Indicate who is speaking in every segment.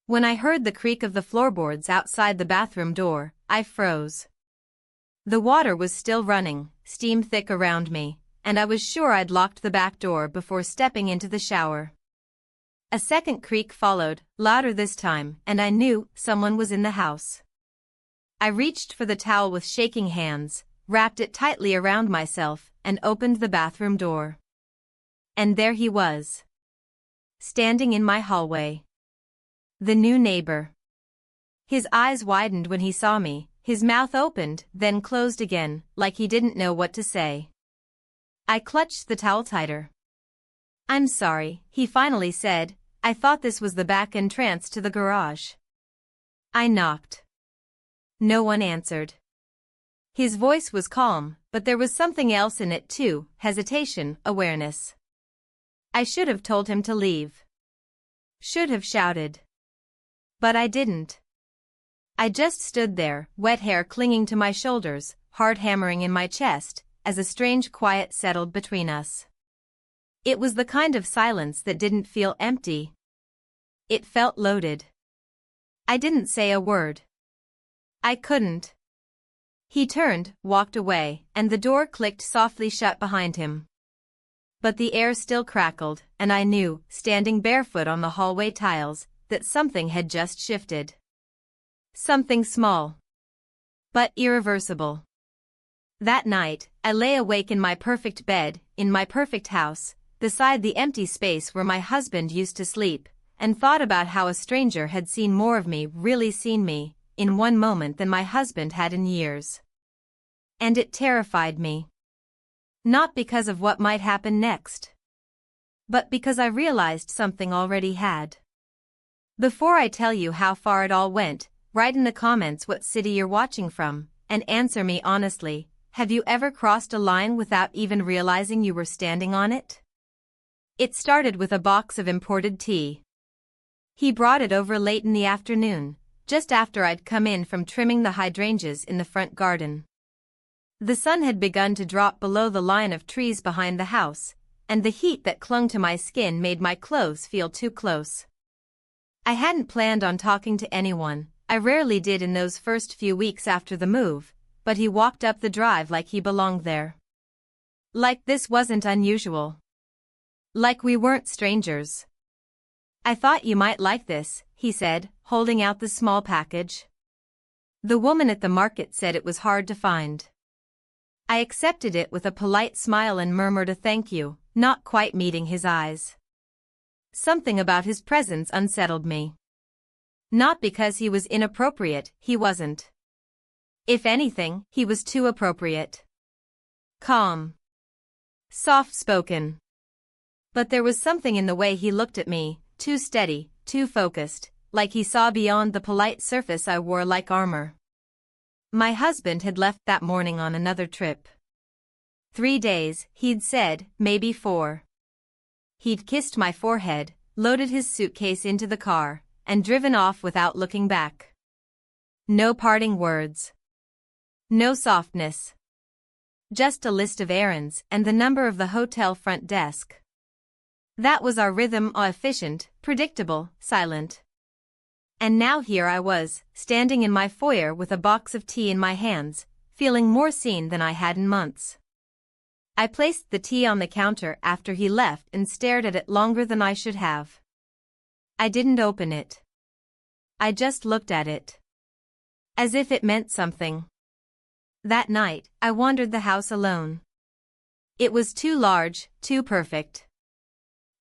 Speaker 1: When I heard the creak of the floorboards outside the bathroom door, I froze. The water was still running, steam thick around me, and I was sure I'd locked the back door before stepping into the shower. A second creak followed, louder this time, and I knew someone was in the house. I reached for the towel with shaking hands, wrapped it tightly around myself, and opened the bathroom door. And there he was, standing in my hallway. The new neighbor. His eyes widened when he saw me, his mouth opened, then closed again, like he didn't know what to say. I clutched the towel tighter. "I'm sorry," he finally said, "I thought this was the back entrance to the garage." I knocked. No one answered. His voice was calm, but there was something else in it too, hesitation, awareness. I should have told him to leave. Should have shouted. But I didn't. I just stood there, wet hair clinging to my shoulders, heart hammering in my chest, as a strange quiet settled between us. It was the kind of silence that didn't feel empty. It felt loaded. I didn't say a word. I couldn't. He turned, walked away, and the door clicked softly shut behind him. But the air still crackled, and I knew, standing barefoot on the hallway tiles, that something had just shifted. Something small. But irreversible. That night, I lay awake in my perfect bed, in my perfect house, beside the empty space where my husband used to sleep, and thought about how a stranger had seen more of me, really seen me, in one moment than my husband had in years. And it terrified me. Not because of what might happen next, but because I realized something already had. Before I tell you how far it all went, write in the comments what city you're watching from, and answer me honestly, have you ever crossed a line without even realizing you were standing on it? It started with a box of imported tea. He brought it over late in the afternoon, just after I'd come in from trimming the hydrangeas in the front garden. The sun had begun to drop below the line of trees behind the house, and the heat that clung to my skin made my clothes feel too close. I hadn't planned on talking to anyone, I rarely did in those first few weeks after the move, but he walked up the drive like he belonged there. Like this wasn't unusual. Like we weren't strangers. "I thought you might like this," he said, holding out the small package. The woman at the market said it was hard to find. I accepted it with a polite smile and murmured a thank you, not quite meeting his eyes. Something about his presence unsettled me. Not because he was inappropriate, he wasn't. If anything, he was too appropriate. Calm. Soft-spoken. But there was something in the way he looked at me, too steady, too focused, like he saw beyond the polite surface I wore like armor. My husband had left that morning on another trip. 3 days, he'd said, maybe 4. He'd kissed my forehead, loaded his suitcase into the car, and driven off without looking back. No parting words. No softness. Just a list of errands and the number of the hotel front desk. That was our rhythm, efficient, predictable, silent. And now here I was, standing in my foyer with a box of tea in my hands, feeling more seen than I had in months. I placed the tea on the counter after he left and stared at it longer than I should have. I didn't open it. I just looked at it. As if it meant something. That night, I wandered the house alone. It was too large, too perfect.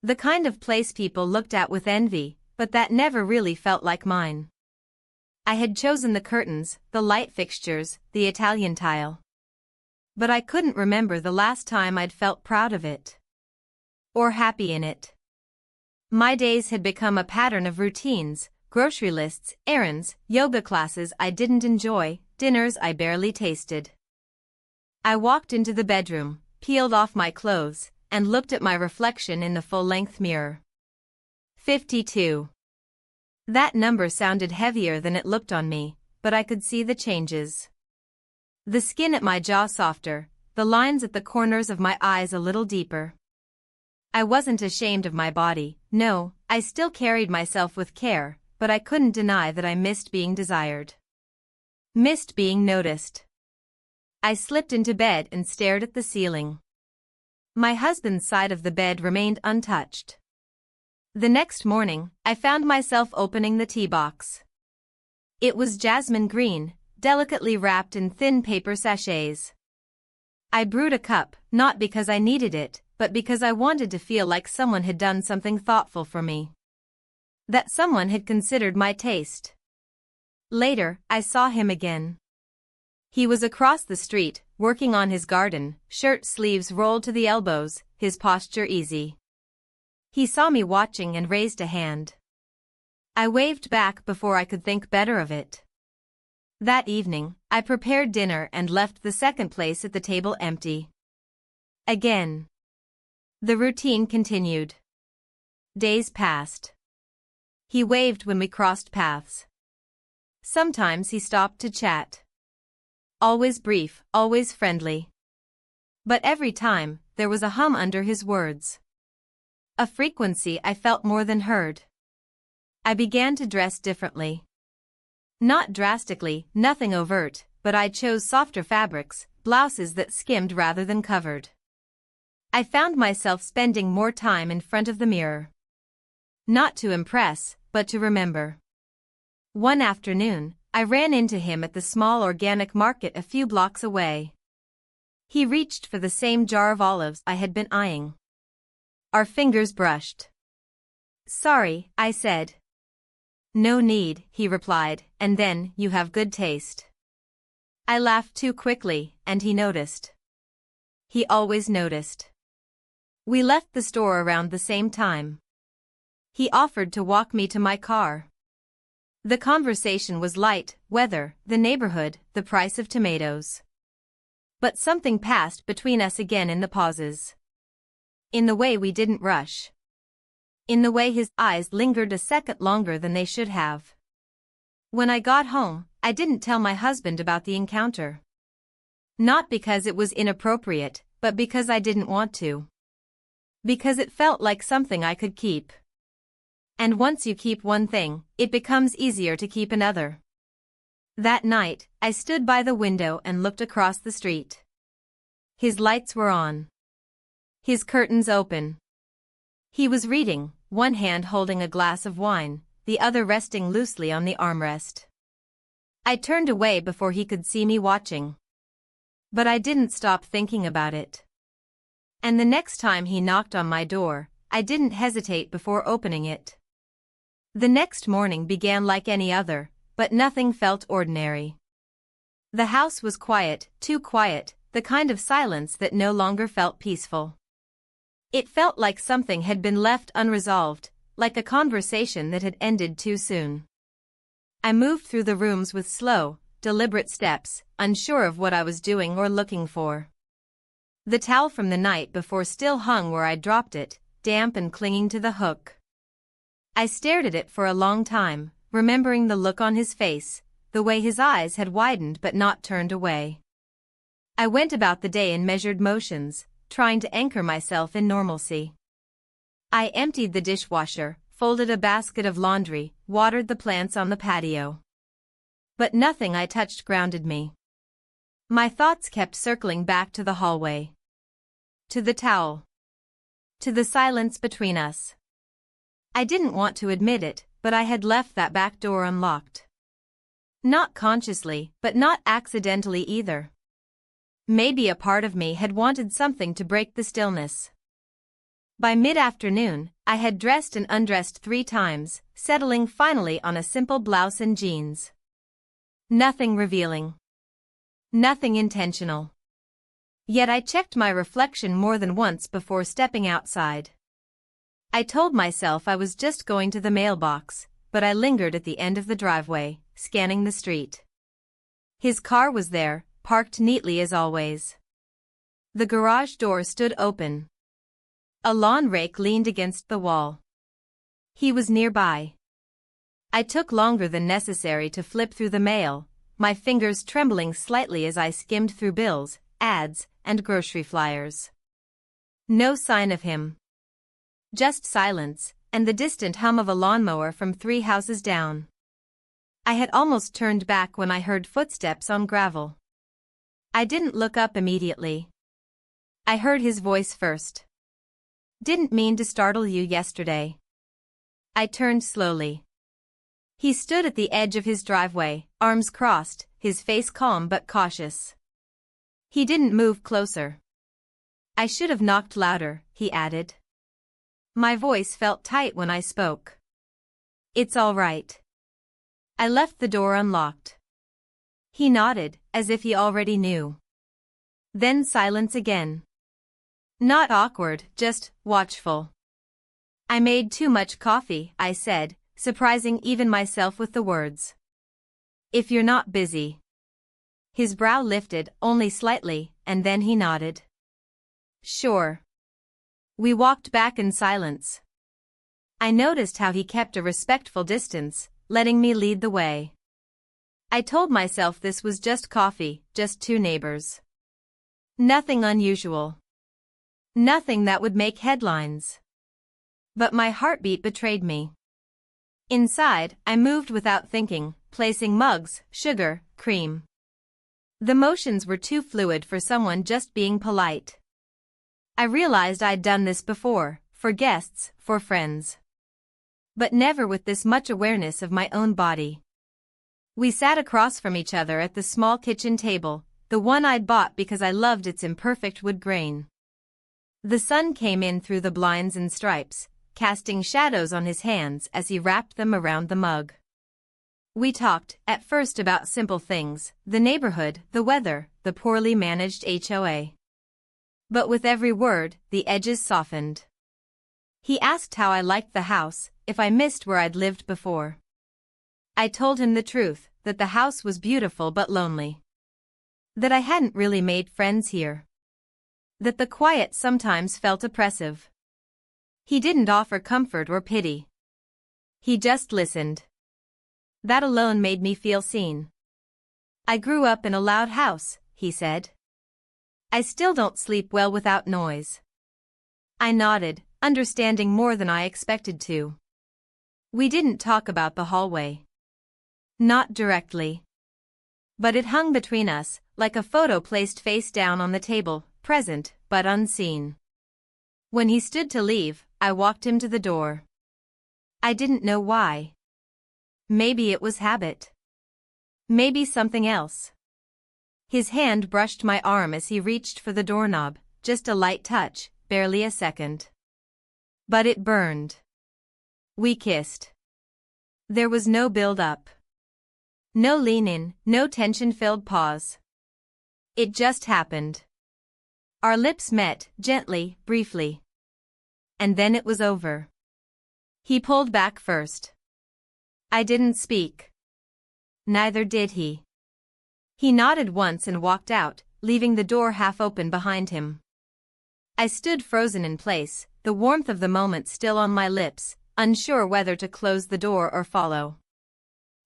Speaker 1: The kind of place people looked at with envy, but that never really felt like mine. I had chosen the curtains, the light fixtures, the Italian tile. But I couldn't remember the last time I'd felt proud of it. Or happy in it. My days had become a pattern of routines, grocery lists, errands, yoga classes I didn't enjoy, dinners I barely tasted. I walked into the bedroom, peeled off my clothes, and looked at my reflection in the full-length mirror. 52. That number sounded heavier than it looked on me, but I could see the changes. The skin at my jaw softer, the lines at the corners of my eyes a little deeper. I wasn't ashamed of my body, no, I still carried myself with care, but I couldn't deny that I missed being desired. Missed being noticed. I slipped into bed and stared at the ceiling. My husband's side of the bed remained untouched. The next morning, I found myself opening the tea box. It was jasmine green, delicately wrapped in thin paper sachets. I brewed a cup, not because I needed it, but because I wanted to feel like someone had done something thoughtful for me. That someone had considered my taste. Later, I saw him again. He was across the street, working on his garden, shirt sleeves rolled to the elbows, his posture easy. He saw me watching and raised a hand. I waved back before I could think better of it. That evening, I prepared dinner and left the second place at the table empty. Again. The routine continued. Days passed. He waved when we crossed paths. Sometimes he stopped to chat. Always brief, always friendly. But every time, there was a hum under his words. A frequency I felt more than heard. I began to dress differently. Not drastically, nothing overt, but I chose softer fabrics, blouses that skimmed rather than covered. I found myself spending more time in front of the mirror. Not to impress, but to remember. One afternoon, I ran into him at the small organic market a few blocks away. He reached for the same jar of olives I had been eyeing. Our fingers brushed. "Sorry," I said. "No need," he replied, "and then, you have good taste." I laughed too quickly, and he noticed. He always noticed. We left the store around the same time. He offered to walk me to my car. The conversation was light: weather, the neighborhood, the price of tomatoes. But something passed between us again in the pauses. In the way we didn't rush. In the way his eyes lingered a second longer than they should have. When I got home, I didn't tell my husband about the encounter. Not because it was inappropriate, but because I didn't want to. Because it felt like something I could keep. And once you keep one thing, it becomes easier to keep another. That night, I stood by the window and looked across the street. His lights were on. His curtains open. He was reading, one hand holding a glass of wine, the other resting loosely on the armrest. I turned away before he could see me watching. But I didn't stop thinking about it. And the next time he knocked on my door, I didn't hesitate before opening it. The next morning began like any other, but nothing felt ordinary. The house was quiet, too quiet, the kind of silence that no longer felt peaceful. It felt like something had been left unresolved, like a conversation that had ended too soon. I moved through the rooms with slow, deliberate steps, unsure of what I was doing or looking for. The towel from the night before still hung where I'd dropped it, damp and clinging to the hook. I stared at it for a long time, remembering the look on his face, the way his eyes had widened but not turned away. I went about the day in measured motions, trying to anchor myself in normalcy. I emptied the dishwasher, folded a basket of laundry, watered the plants on the patio. But nothing I touched grounded me. My thoughts kept circling back to the hallway. To the towel. To the silence between us. I didn't want to admit it, but I had left that back door unlocked. Not consciously, but not accidentally either. Maybe a part of me had wanted something to break the stillness. By mid-afternoon, I had dressed and undressed 3 times, settling finally on a simple blouse and jeans. Nothing revealing. Nothing intentional. Yet I checked my reflection more than once before stepping outside. I told myself I was just going to the mailbox, but I lingered at the end of the driveway, scanning the street. His car was there, parked neatly as always. The garage door stood open. A lawn rake leaned against the wall. He was nearby. I took longer than necessary to flip through the mail, my fingers trembling slightly as I skimmed through bills, ads, and grocery flyers. No sign of him. Just silence, and the distant hum of a lawnmower from 3 houses down. I had almost turned back when I heard footsteps on gravel. I didn't look up immediately. I heard his voice first. "Didn't mean to startle you yesterday." I turned slowly. He stood at the edge of his driveway, arms crossed, his face calm but cautious. He didn't move closer. "I should have knocked louder," he added. My voice felt tight when I spoke. "It's all right." I left the door unlocked. He nodded, as if he already knew. Then silence again. Not awkward, just watchful. "I made too much coffee," I said, surprising even myself with the words. "If you're not busy." His brow lifted, only slightly, and then he nodded. "Sure." We walked back in silence. I noticed how he kept a respectful distance, letting me lead the way. I told myself this was just coffee, just 2 neighbors. Nothing unusual. Nothing that would make headlines. But my heartbeat betrayed me. Inside, I moved without thinking, placing mugs, sugar, cream. The motions were too fluid for someone just being polite. I realized I'd done this before, for guests, for friends. But never with this much awareness of my own body. We sat across from each other at the small kitchen table, the one I'd bought because I loved its imperfect wood grain. The sun came in through the blinds in stripes, casting shadows on his hands as he wrapped them around the mug. We talked, at first about simple things, the neighborhood, the weather, the poorly managed HOA. But with every word, the edges softened. He asked how I liked the house, if I missed where I'd lived before. I told him the truth, that the house was beautiful but lonely. That I hadn't really made friends here. That the quiet sometimes felt oppressive. He didn't offer comfort or pity. He just listened. That alone made me feel seen. "I grew up in a loud house," he said. "I still don't sleep well without noise." I nodded, understanding more than I expected to. We didn't talk about the hallway. Not directly. But it hung between us, like a photo placed face down on the table, present, but unseen. When he stood to leave, I walked him to the door. I didn't know why. Maybe it was habit. Maybe something else. His hand brushed my arm as he reached for the doorknob, just a light touch, barely a second. But it burned. We kissed. There was no build-up. No lean-in, no tension-filled pause. It just happened. Our lips met, gently, briefly. And then it was over. He pulled back first. I didn't speak. Neither did he. He nodded once and walked out, leaving the door half open behind him. I stood frozen in place, the warmth of the moment still on my lips, unsure whether to close the door or follow.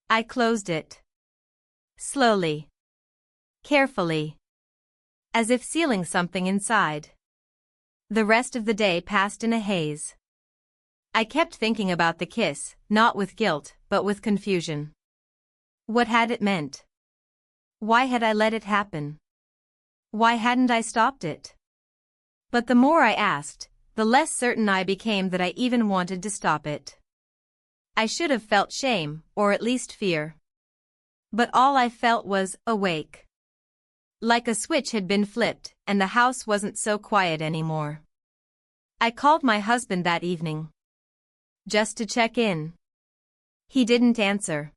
Speaker 1: I closed it. Slowly. Carefully. As if sealing something inside. The rest of the day passed in a haze. I kept thinking about the kiss, not with guilt, but with confusion. What had it meant? Why had I let it happen? Why hadn't I stopped it? But the more I asked, the less certain I became that I even wanted to stop it. I should have felt shame, or at least fear. But all I felt was awake. Like a switch had been flipped, and the house wasn't so quiet anymore. I called my husband that evening. Just to check in. He didn't answer.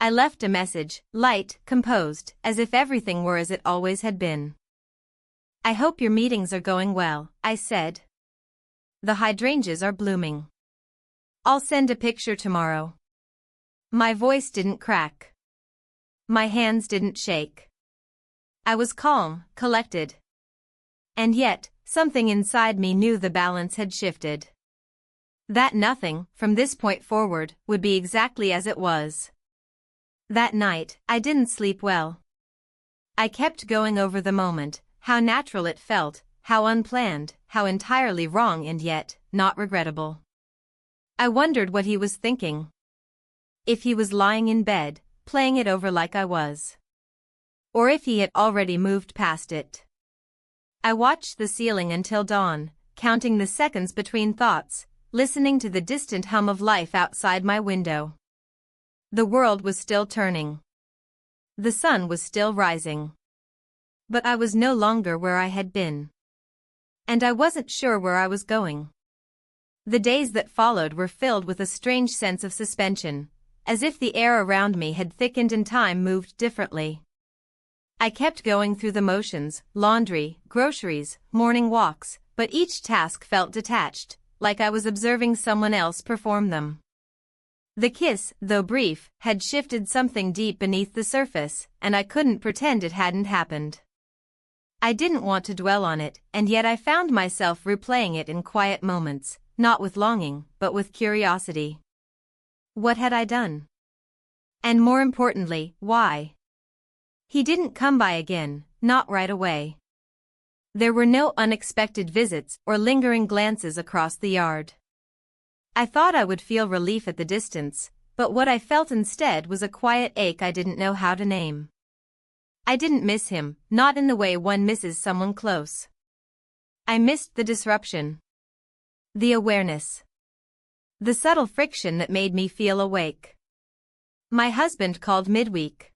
Speaker 1: I left a message, light, composed, as if everything were as it always had been. I hope your meetings are going well, I said. The hydrangeas are blooming. I'll send a picture tomorrow. My voice didn't crack. My hands didn't shake. I was calm, collected. And yet, something inside me knew the balance had shifted. That nothing, from this point forward, would be exactly as it was. That night, I didn't sleep well. I kept going over the moment, how natural it felt, how unplanned, how entirely wrong and yet, not regrettable. I wondered what he was thinking. If he was lying in bed, playing it over like I was. Or if he had already moved past it. I watched the ceiling until dawn, counting the seconds between thoughts, listening to the distant hum of life outside my window. The world was still turning. The sun was still rising. But I was no longer where I had been. And I wasn't sure where I was going. The days that followed were filled with a strange sense of suspension, as if the air around me had thickened and time moved differently. I kept going through the motions, laundry, groceries, morning walks, but each task felt detached, like I was observing someone else perform them. The kiss, though brief, had shifted something deep beneath the surface, and I couldn't pretend it hadn't happened. I didn't want to dwell on it, and yet I found myself replaying it in quiet moments, not with longing, but with curiosity. What had I done? And more importantly, why? He didn't come by again, not right away. There were no unexpected visits or lingering glances across the yard. I thought I would feel relief at the distance, but what I felt instead was a quiet ache I didn't know how to name. I didn't miss him, not in the way one misses someone close. I missed the disruption. The awareness. The subtle friction that made me feel awake. My husband called midweek.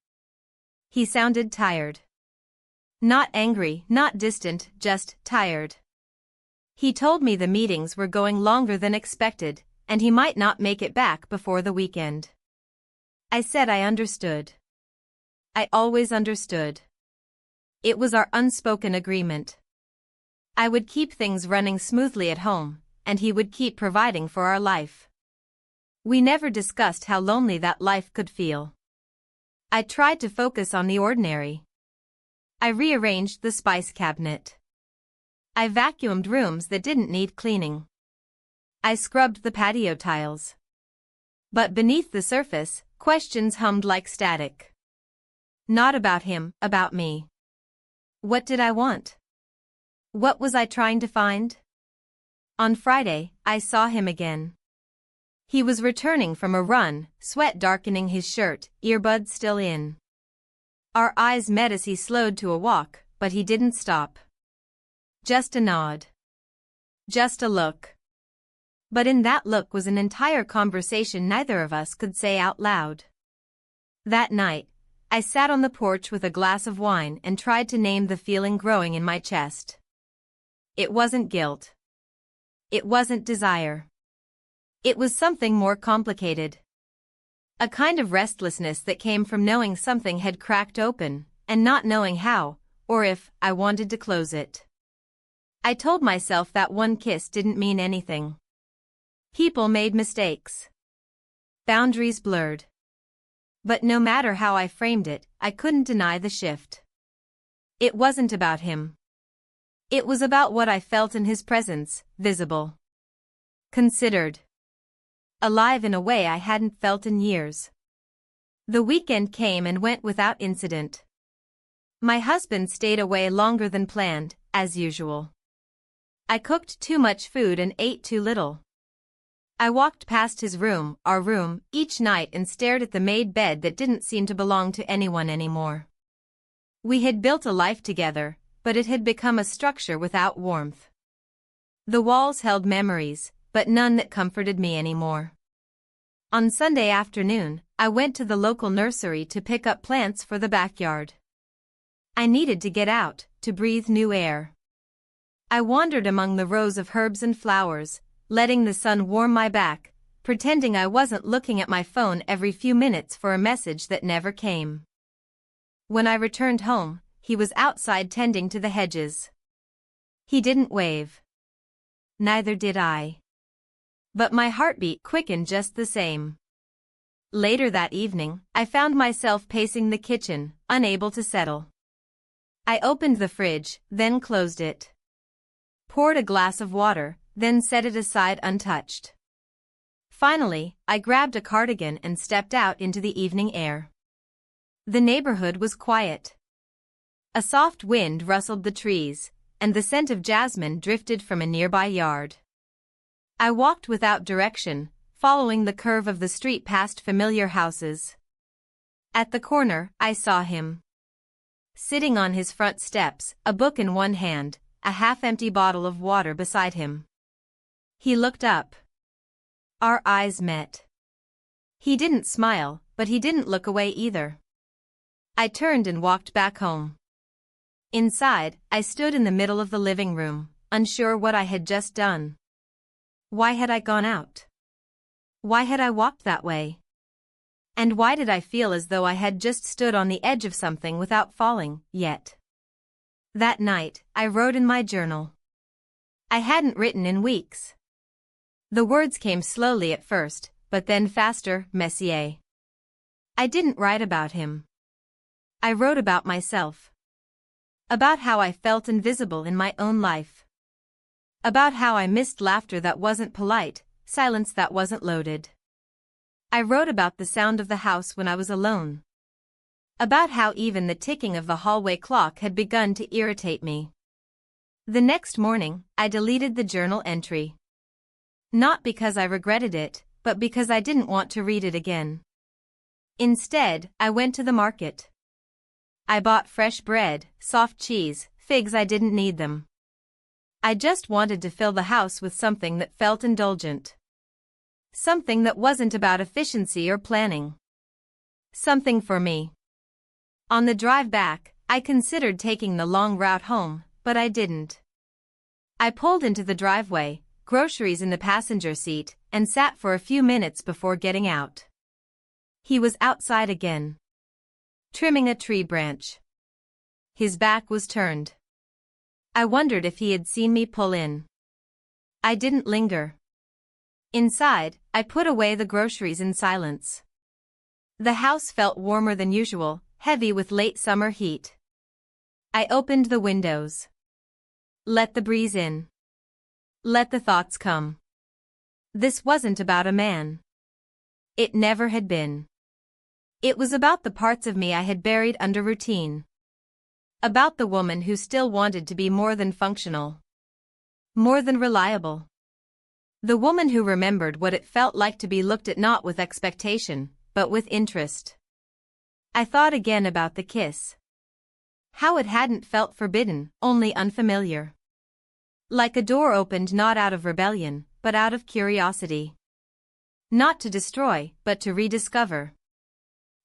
Speaker 1: He sounded tired. Not angry, not distant, just tired. He told me the meetings were going longer than expected, and he might not make it back before the weekend. I said I understood. I always understood. It was our unspoken agreement. I would keep things running smoothly at home, and he would keep providing for our life. We never discussed how lonely that life could feel. I tried to focus on the ordinary. I rearranged the spice cabinet. I vacuumed rooms that didn't need cleaning. I scrubbed the patio tiles. But beneath the surface, questions hummed like static. Not about him, about me. What did I want? What was I trying to find? On Friday, I saw him again. He was returning from a run, sweat darkening his shirt, earbuds still in. Our eyes met as he slowed to a walk, but he didn't stop. Just a nod. Just a look. But in that look was an entire conversation neither of us could say out loud. That night, I sat on the porch with a glass of wine and tried to name the feeling growing in my chest. It wasn't guilt. It wasn't desire. It was something more complicated. A kind of restlessness that came from knowing something had cracked open, and not knowing how, or if, I wanted to close it. I told myself that one kiss didn't mean anything. People made mistakes. Boundaries blurred. But no matter how I framed it, I couldn't deny the shift. It wasn't about him. It was about what I felt in his presence, visible. Considered. Alive in a way I hadn't felt in years. The weekend came and went without incident. My husband stayed away longer than planned, as usual. I cooked too much food and ate too little. I walked past his room, our room, each night and stared at the made bed that didn't seem to belong to anyone anymore. We had built a life together, but it had become a structure without warmth. The walls held memories, but none that comforted me anymore. On Sunday afternoon, I went to the local nursery to pick up plants for the backyard. I needed to get out, to breathe new air. I wandered among the rows of herbs and flowers, letting the sun warm my back, pretending I wasn't looking at my phone every few minutes for a message that never came. When I returned home, he was outside tending to the hedges. He didn't wave. Neither did I. But my heartbeat quickened just the same. Later that evening, I found myself pacing the kitchen, unable to settle. I opened the fridge, then closed it. Poured a glass of water, then set it aside untouched. Finally, I grabbed a cardigan and stepped out into the evening air. The neighborhood was quiet. A soft wind rustled the trees, and the scent of jasmine drifted from a nearby yard. I walked without direction, following the curve of the street past familiar houses. At the corner, I saw him. Sitting on his front steps, a book in one hand, a half-empty bottle of water beside him. He looked up. Our eyes met. He didn't smile, but he didn't look away either. I turned and walked back home. Inside, I stood in the middle of the living room, unsure what I had just done. Why had I gone out? Why had I walked that way? And why did I feel as though I had just stood on the edge of something without falling, yet? That night, I wrote in my journal. I hadn't written in weeks. The words came slowly at first, but then faster, Messier. I didn't write about him. I wrote about myself. About how I felt invisible in my own life. About how I missed laughter that wasn't polite, silence that wasn't loaded. I wrote about the sound of the house when I was alone. About how even the ticking of the hallway clock had begun to irritate me. The next morning, I deleted the journal entry. Not because I regretted it, but because I didn't want to read it again. Instead, I went to the market. I bought fresh bread, soft cheese, figs. I didn't need them. I just wanted to fill the house with something that felt indulgent. Something that wasn't about efficiency or planning. Something for me. On the drive back, I considered taking the long route home, but I didn't. I pulled into the driveway, groceries in the passenger seat, and sat for a few minutes before getting out. He was outside again. Trimming a tree branch. His back was turned. I wondered if he had seen me pull in. I didn't linger. Inside, I put away the groceries in silence. The house felt warmer than usual, heavy with late summer heat. I opened the windows. Let the breeze in. Let the thoughts come. This wasn't about a man. It never had been. It was about the parts of me I had buried under routine. About the woman who still wanted to be more than functional. More than reliable. The woman who remembered what it felt like to be looked at not with expectation, but with interest. I thought again about the kiss. How it hadn't felt forbidden, only unfamiliar. Like a door opened not out of rebellion, but out of curiosity. Not to destroy, but to rediscover.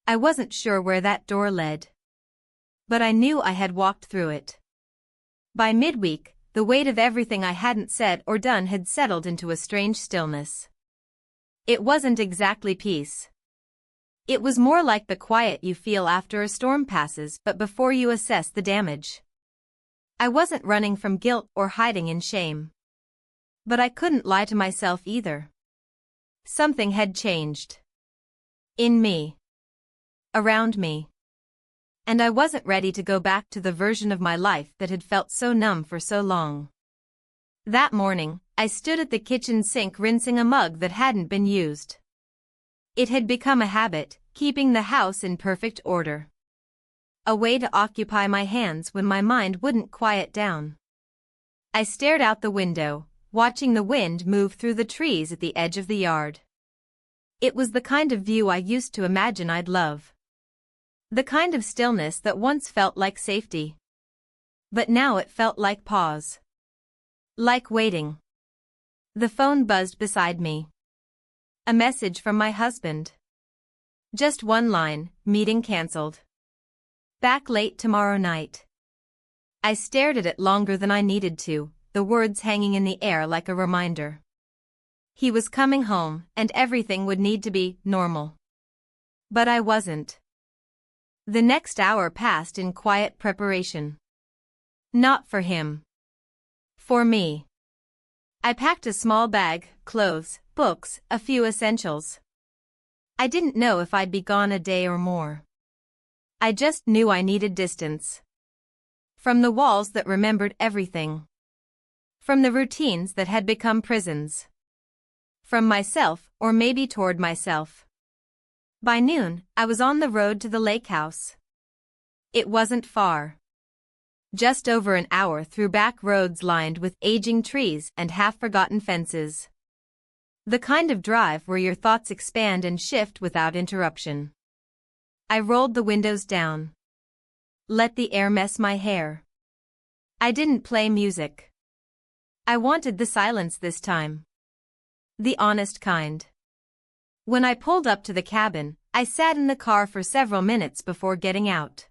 Speaker 1: I wasn't sure where that door led. But I knew I had walked through it. By midweek, the weight of everything I hadn't said or done had settled into a strange stillness. It wasn't exactly peace. It was more like the quiet you feel after a storm passes but before you assess the damage. I wasn't running from guilt or hiding in shame. But I couldn't lie to myself either. Something had changed. In me. Around me. And I wasn't ready to go back to the version of my life that had felt so numb for so long. That morning, I stood at the kitchen sink rinsing a mug that hadn't been used. It had become a habit, keeping the house in perfect order. A way to occupy my hands when my mind wouldn't quiet down. I stared out the window, watching the wind move through the trees at the edge of the yard. It was the kind of view I used to imagine I'd love. The kind of stillness that once felt like safety. But now it felt like pause. Like waiting. The phone buzzed beside me. A message from my husband. Just one line, meeting cancelled. Back late tomorrow night. I stared at it longer than I needed to, the words hanging in the air like a reminder. He was coming home, and everything would need to be normal. But I wasn't. The next hour passed in quiet preparation. Not for him. For me. I packed a small bag, clothes, books, a few essentials. I didn't know if I'd be gone a day or more. I just knew I needed distance. From the walls that remembered everything. From the routines that had become prisons. From myself, or maybe toward myself. By noon, I was on the road to the lake house. It wasn't far. Just over an hour through back roads lined with aging trees and half-forgotten fences. The kind of drive where your thoughts expand and shift without interruption. I rolled the windows down. Let the air mess my hair. I didn't play music. I wanted the silence this time. The honest kind. When I pulled up to the cabin, I sat in the car for several minutes before getting out.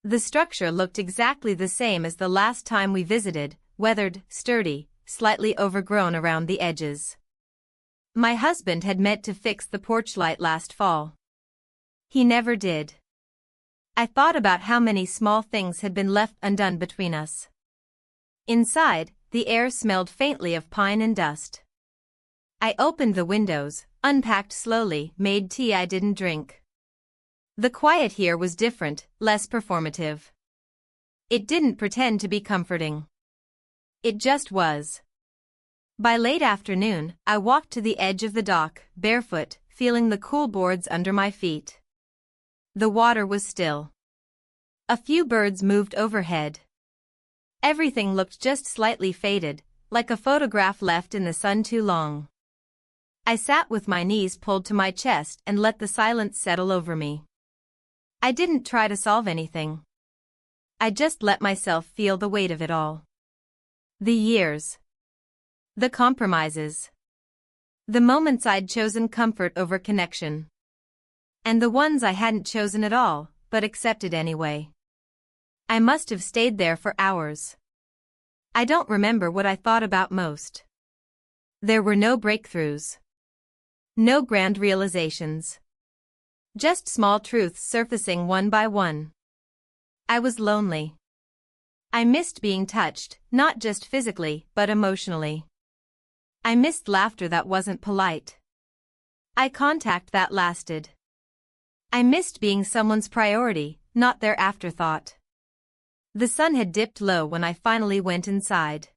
Speaker 1: The structure looked exactly the same as the last time we visited, weathered, sturdy, slightly overgrown around the edges. My husband had meant to fix the porch light last fall. He never did. I thought about how many small things had been left undone between us. Inside, the air smelled faintly of pine and dust. I opened the windows, unpacked slowly, made tea I didn't drink. The quiet here was different, less performative. It didn't pretend to be comforting. It just was. By late afternoon, I walked to the edge of the dock, barefoot, feeling the cool boards under my feet. The water was still. A few birds moved overhead. Everything looked just slightly faded, like a photograph left in the sun too long. I sat with my knees pulled to my chest and let the silence settle over me. I didn't try to solve anything. I just let myself feel the weight of it all. The years. The compromises. The moments I'd chosen comfort over connection. And the ones I hadn't chosen at all, but accepted anyway. I must have stayed there for hours. I don't remember what I thought about most. There were no breakthroughs. No grand realizations. Just small truths surfacing one by one. I was lonely. I missed being touched, not just physically, but emotionally. I missed laughter that wasn't polite. Eye contact that lasted. I missed being someone's priority, not their afterthought. The sun had dipped low when I finally went inside.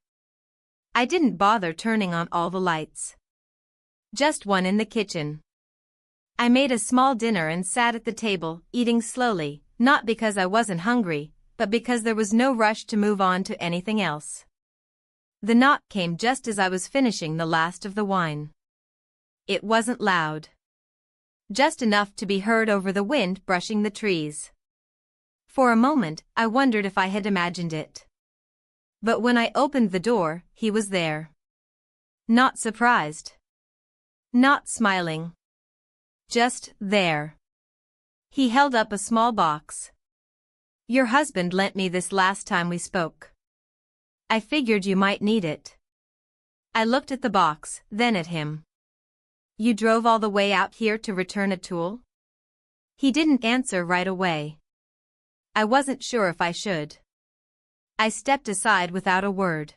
Speaker 1: I didn't bother turning on all the lights. Just one in the kitchen. I made a small dinner and sat at the table, eating slowly, not because I wasn't hungry, but because there was no rush to move on to anything else. The knock came just as I was finishing the last of the wine. It wasn't loud. Just enough to be heard over the wind brushing the trees. For a moment, I wondered if I had imagined it. But when I opened the door, he was there. Not surprised. Not smiling. Just there. He held up a small box. Your husband lent me this last time we spoke. I figured you might need it. I looked at the box, then at him. You drove all the way out here to return a tool? He didn't answer right away. I wasn't sure if I should. I stepped aside without a word.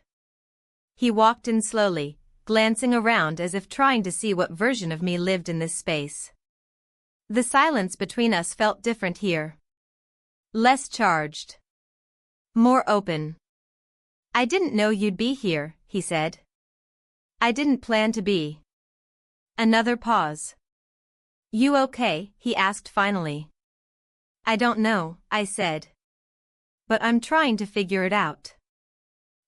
Speaker 1: He walked in slowly, glancing around as if trying to see what version of me lived in this space. The silence between us felt different here. Less charged. More open. I didn't know you'd be here, he said. I didn't plan to be. Another pause. You okay? He asked finally. I don't know, I said. But I'm trying to figure it out.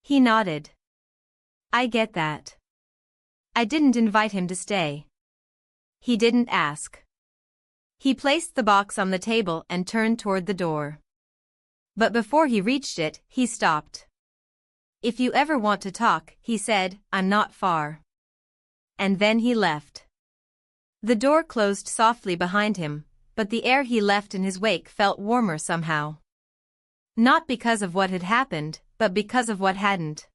Speaker 1: He nodded. I get that. I didn't invite him to stay. He didn't ask. He placed the box on the table and turned toward the door. But before he reached it, he stopped. If you ever want to talk, he said, I'm not far. And then he left. The door closed softly behind him, but the air he left in his wake felt warmer somehow. Not because of what had happened, but because of what hadn't.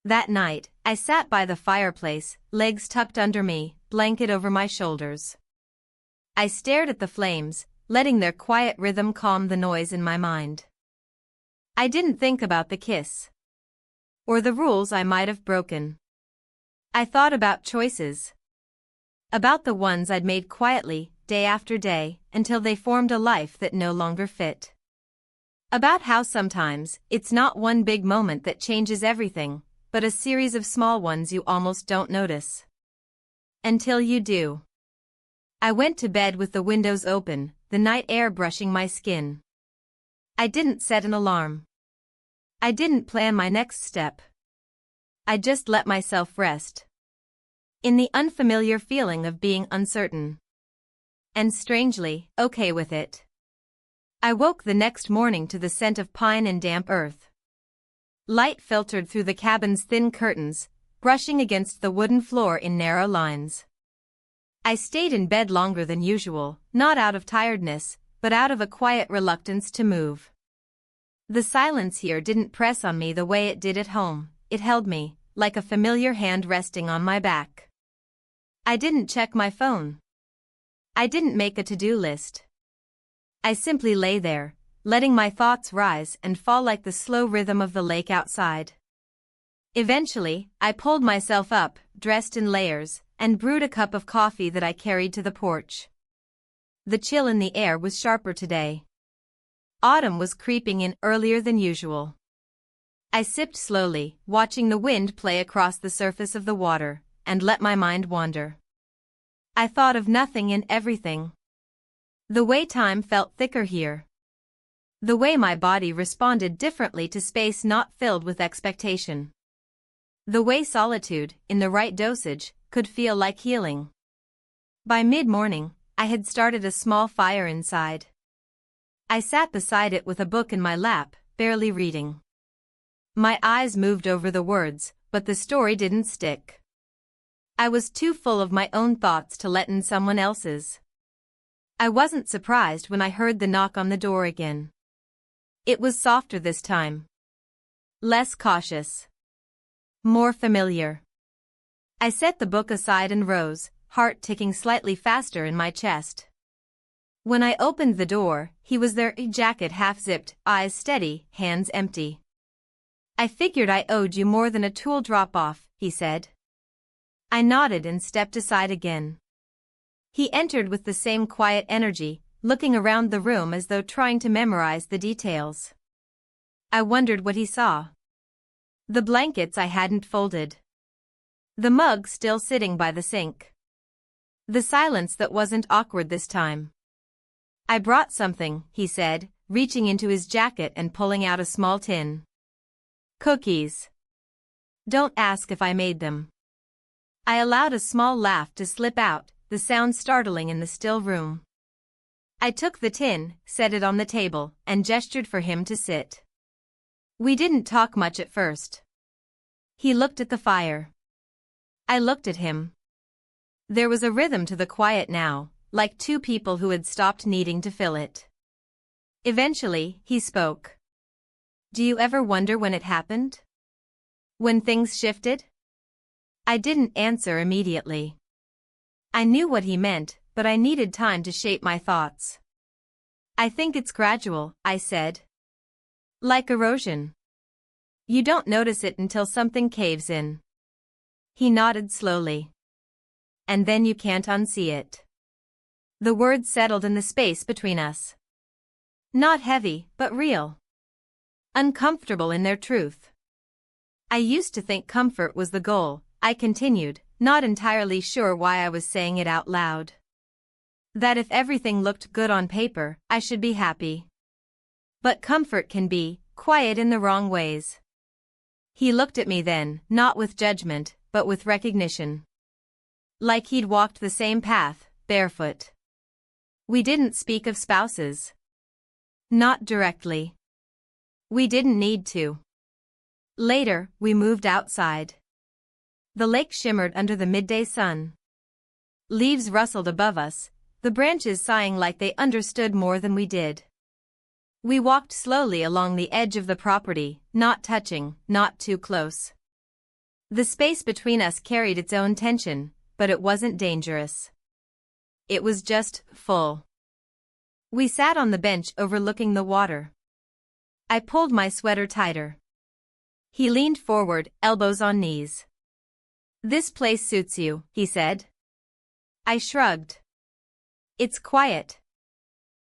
Speaker 1: That night, I sat by the fireplace, legs tucked under me, blanket over my shoulders. I stared at the flames, letting their quiet rhythm calm the noise in my mind. I didn't think about the kiss. Or the rules I might have broken. I thought about choices. About the ones I'd made quietly, day after day, until they formed a life that no longer fit. About how sometimes, it's not one big moment that changes everything, but a series of small ones you almost don't notice. Until you do. I went to bed with the windows open, the night air brushing my skin. I didn't set an alarm. I didn't plan my next step. I just let myself rest. in the unfamiliar feeling of being uncertain. And strangely, okay with it. I woke the next morning to the scent of pine and damp earth. Light filtered through the cabin's thin curtains, brushing against the wooden floor in narrow lines. I stayed in bed longer than usual, not out of tiredness, but out of a quiet reluctance to move. The silence here didn't press on me the way it did at home. It held me, like a familiar hand resting on my back. I didn't check my phone. I didn't make a to-do list. I simply lay there, letting my thoughts rise and fall like the slow rhythm of the lake outside. Eventually, I pulled myself up, dressed in layers, and brewed a cup of coffee that I carried to the porch. The chill in the air was sharper today. Autumn was creeping in earlier than usual. I sipped slowly, watching the wind play across the surface of the water, and let my mind wander. I thought of nothing and everything. The way time felt thicker here. The way my body responded differently to space not filled with expectation. The way solitude, in the right dosage, could feel like healing. By mid-morning, I had started a small fire inside. I sat beside it with a book in my lap, barely reading. My eyes moved over the words, but the story didn't stick. I was too full of my own thoughts to let in someone else's. I wasn't surprised when I heard the knock on the door again. It was softer this time. Less cautious. More familiar. I set the book aside and rose, heart ticking slightly faster in my chest. When I opened the door, he was there, jacket half-zipped, eyes steady, hands empty. "I figured I owed you more than a tool drop-off," he said. I nodded and stepped aside again. He entered with the same quiet energy, looking around the room as though trying to memorize the details. I wondered what he saw. The blankets I hadn't folded. The mug still sitting by the sink. The silence that wasn't awkward this time. "I brought something," he said, reaching into his jacket and pulling out a small tin. "Cookies. Don't ask if I made them." I allowed a small laugh to slip out, the sound startling in the still room. I took the tin, set it on the table, and gestured for him to sit. We didn't talk much at first. He looked at the fire. I looked at him. There was a rhythm to the quiet now, like two people who had stopped needing to fill it. Eventually, he spoke. "Do you ever wonder when it happened? When things shifted?" I didn't answer immediately. I knew what he meant, but I needed time to shape my thoughts. "I think it's gradual," I said. "Like erosion. You don't notice it until something caves in." He nodded slowly. "And then you can't unsee it." The words settled in the space between us. Not heavy, but real. Uncomfortable in their truth. "I used to think comfort was the goal," I continued, not entirely sure why I was saying it out loud. "That if everything looked good on paper, I should be happy. But comfort can be quiet in the wrong ways." He looked at me then, not with judgment, but with recognition. Like he'd walked the same path, barefoot. We didn't speak of spouses. Not directly. We didn't need to. Later, we moved outside. The lake shimmered under the midday sun. Leaves rustled above us, the branches sighing like they understood more than we did. We walked slowly along the edge of the property, not touching, not too close. The space between us carried its own tension, but it wasn't dangerous. It was just full. We sat on the bench overlooking the water. I pulled my sweater tighter. He leaned forward, elbows on knees. "This place suits you," he said. I shrugged. "It's quiet."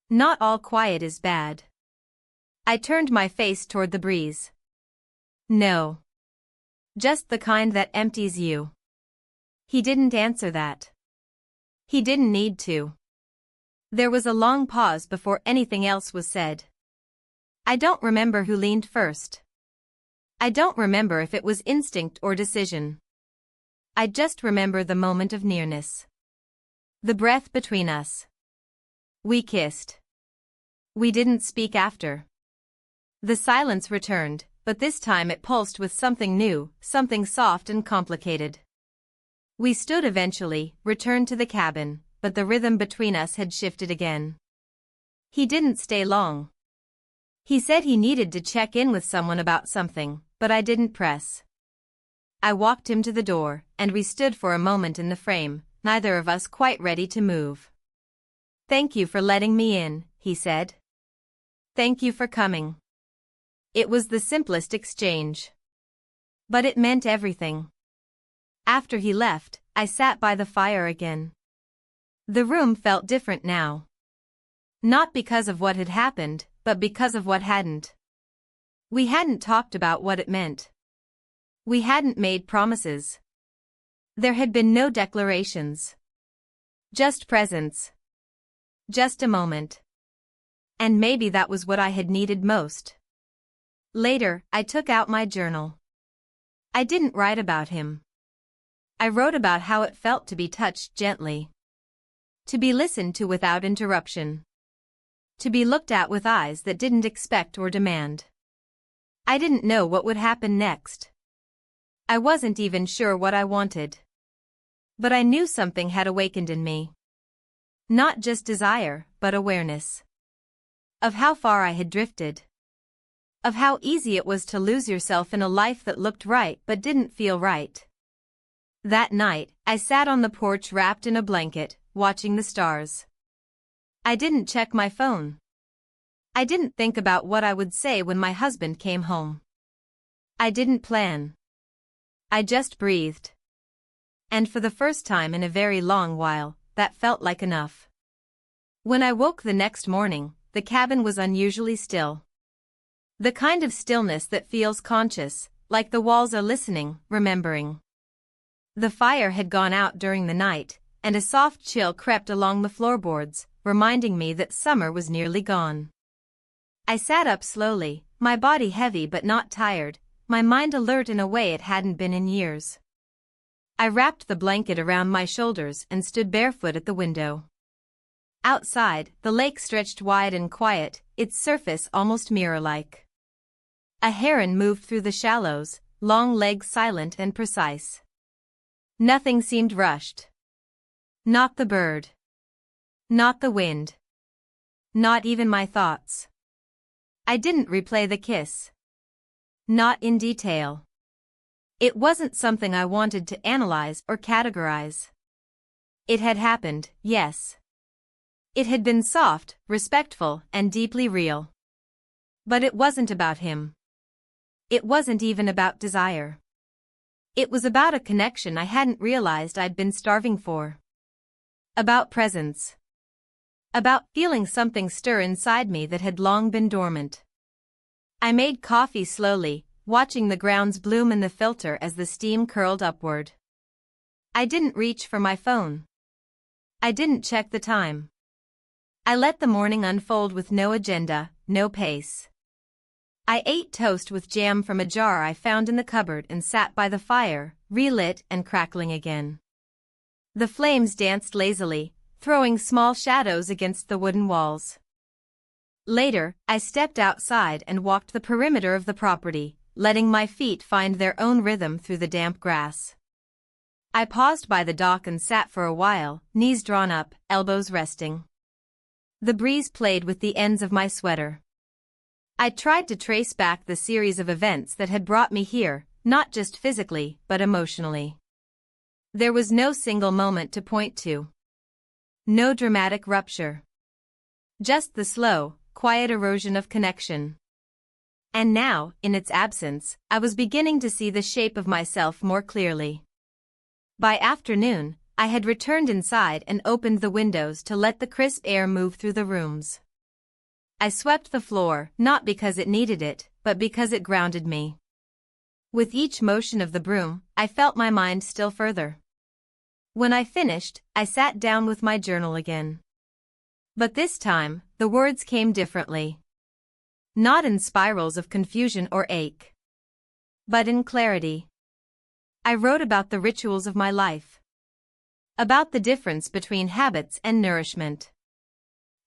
Speaker 1: "Not all quiet is bad." I turned my face toward the breeze. "No. Just the kind that empties you." He didn't answer that. He didn't need to. There was a long pause before anything else was said. I don't remember who leaned first. I don't remember if it was instinct or decision. I just remember the moment of nearness. The breath between us. We kissed. We didn't speak after. The silence returned, but this time it pulsed with something new, something soft and complicated. We stood eventually, returned to the cabin, but the rhythm between us had shifted again. He didn't stay long. He said he needed to check in with someone about something, but I didn't press. I walked him to the door, and we stood for a moment in the frame, neither of us quite ready to move. "Thank you for letting me in," he said. "Thank you for coming." It was the simplest exchange. But it meant everything. After he left, I sat by the fire again. The room felt different now. Not because of what had happened, but because of what hadn't. We hadn't talked about what it meant. We hadn't made promises. There had been no declarations. Just presence. Just a moment. And maybe that was what I had needed most. Later, I took out my journal. I didn't write about him. I wrote about how it felt to be touched gently. To be listened to without interruption. To be looked at with eyes that didn't expect or demand. I didn't know what would happen next. I wasn't even sure what I wanted. But I knew something had awakened in me. Not just desire, but awareness. Of how far I had drifted. Of how easy it was to lose yourself in a life that looked right but didn't feel right. That night, I sat on the porch wrapped in a blanket, watching the stars. I didn't check my phone. I didn't think about what I would say when my husband came home. I didn't plan. I just breathed. And for the first time in a very long while, that felt like enough. When I woke the next morning, the cabin was unusually still. The kind of stillness that feels conscious, like the walls are listening, remembering. The fire had gone out during the night, and a soft chill crept along the floorboards, reminding me that summer was nearly gone. I sat up slowly, my body heavy but not tired, my mind alert in a way it hadn't been in years. I wrapped the blanket around my shoulders and stood barefoot at the window. Outside, the lake stretched wide and quiet, its surface almost mirror-like. A heron moved through the shallows, long legs silent and precise. Nothing seemed rushed. Not the bird. Not the wind. Not even my thoughts. I didn't replay the kiss. Not in detail. It wasn't something I wanted to analyze or categorize. It had happened, yes. It had been soft, respectful, and deeply real. But it wasn't about him. It wasn't even about desire. It was about a connection I hadn't realized I'd been starving for. About presence. About feeling something stir inside me that had long been dormant. I made coffee slowly, watching the grounds bloom in the filter as the steam curled upward. I didn't reach for my phone. I didn't check the time. I let the morning unfold with no agenda, no pace. I ate toast with jam from a jar I found in the cupboard and sat by the fire, relit and crackling again. The flames danced lazily, throwing small shadows against the wooden walls. Later, I stepped outside and walked the perimeter of the property, letting my feet find their own rhythm through the damp grass. I paused by the dock and sat for a while, knees drawn up, elbows resting. The breeze played with the ends of my sweater. I tried to trace back the series of events that had brought me here, not just physically, but emotionally. There was no single moment to point to. No dramatic rupture. Just the slow, quiet erosion of connection. And now, in its absence, I was beginning to see the shape of myself more clearly. By afternoon, I had returned inside and opened the windows to let the crisp air move through the rooms. I swept the floor, not because it needed it, but because it grounded me. With each motion of the broom, I felt my mind still further. When I finished, I sat down with my journal again. But this time, the words came differently. Not in spirals of confusion or ache. But in clarity. I wrote about the rituals of my life. About the difference between habits and nourishment.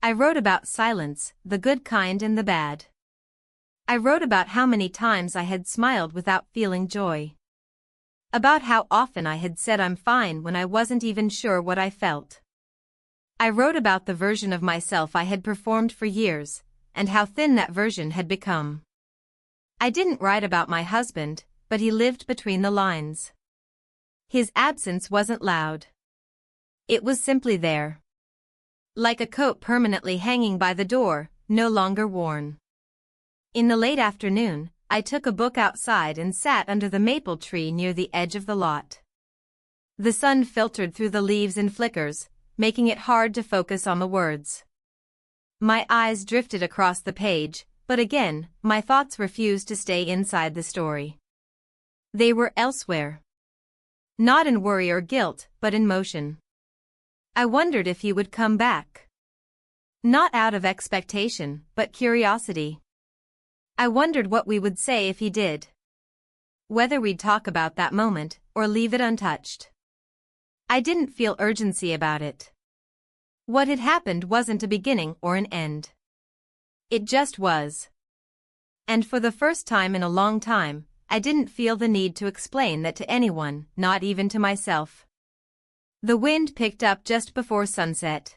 Speaker 1: I wrote about silence, the good kind and the bad. I wrote about how many times I had smiled without feeling joy. About how often I had said I'm fine when I wasn't even sure what I felt. I wrote about the version of myself I had performed for years, and how thin that version had become. I didn't write about my husband, but he lived between the lines. His absence wasn't loud. It was simply there. Like a coat permanently hanging by the door, no longer worn. In the late afternoon, I took a book outside and sat under the maple tree near the edge of the lot. The sun filtered through the leaves in flickers, making it hard to focus on the words. My eyes drifted across the page, but again, my thoughts refused to stay inside the story. They were elsewhere. Not in worry or guilt, but in motion. I wondered if he would come back. Not out of expectation, but curiosity. I wondered what we would say if he did. Whether we'd talk about that moment, or leave it untouched. I didn't feel urgency about it. What had happened wasn't a beginning or an end. It just was. And for the first time in a long time, I didn't feel the need to explain that to anyone, not even to myself. The wind picked up just before sunset.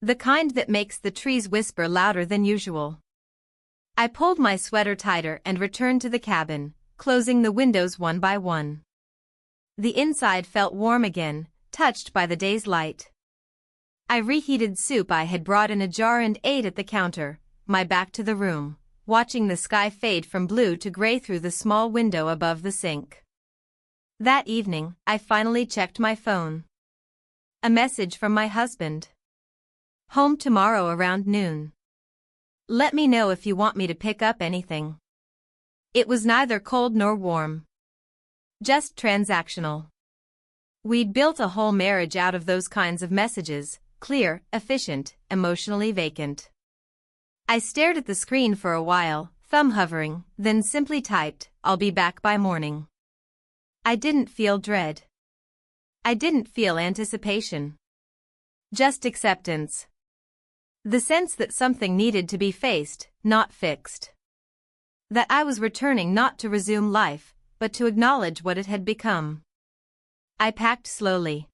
Speaker 1: The kind that makes the trees whisper louder than usual. I pulled my sweater tighter and returned to the cabin, closing the windows one by one. The inside felt warm again, touched by the day's light. I reheated soup I had brought in a jar and ate at the counter, my back to the room, watching the sky fade from blue to gray through the small window above the sink. That evening, I finally checked my phone. A message from my husband. Home tomorrow around noon. Let me know if you want me to pick up anything. It was neither cold nor warm. Just transactional. We'd built a whole marriage out of those kinds of messages, clear, efficient, emotionally vacant. I stared at the screen for a while, thumb hovering, then simply typed, "I'll be back by morning." I didn't feel dread. I didn't feel anticipation. Just acceptance. The sense that something needed to be faced, not fixed. That I was returning not to resume life, but to acknowledge what it had become. I packed slowly.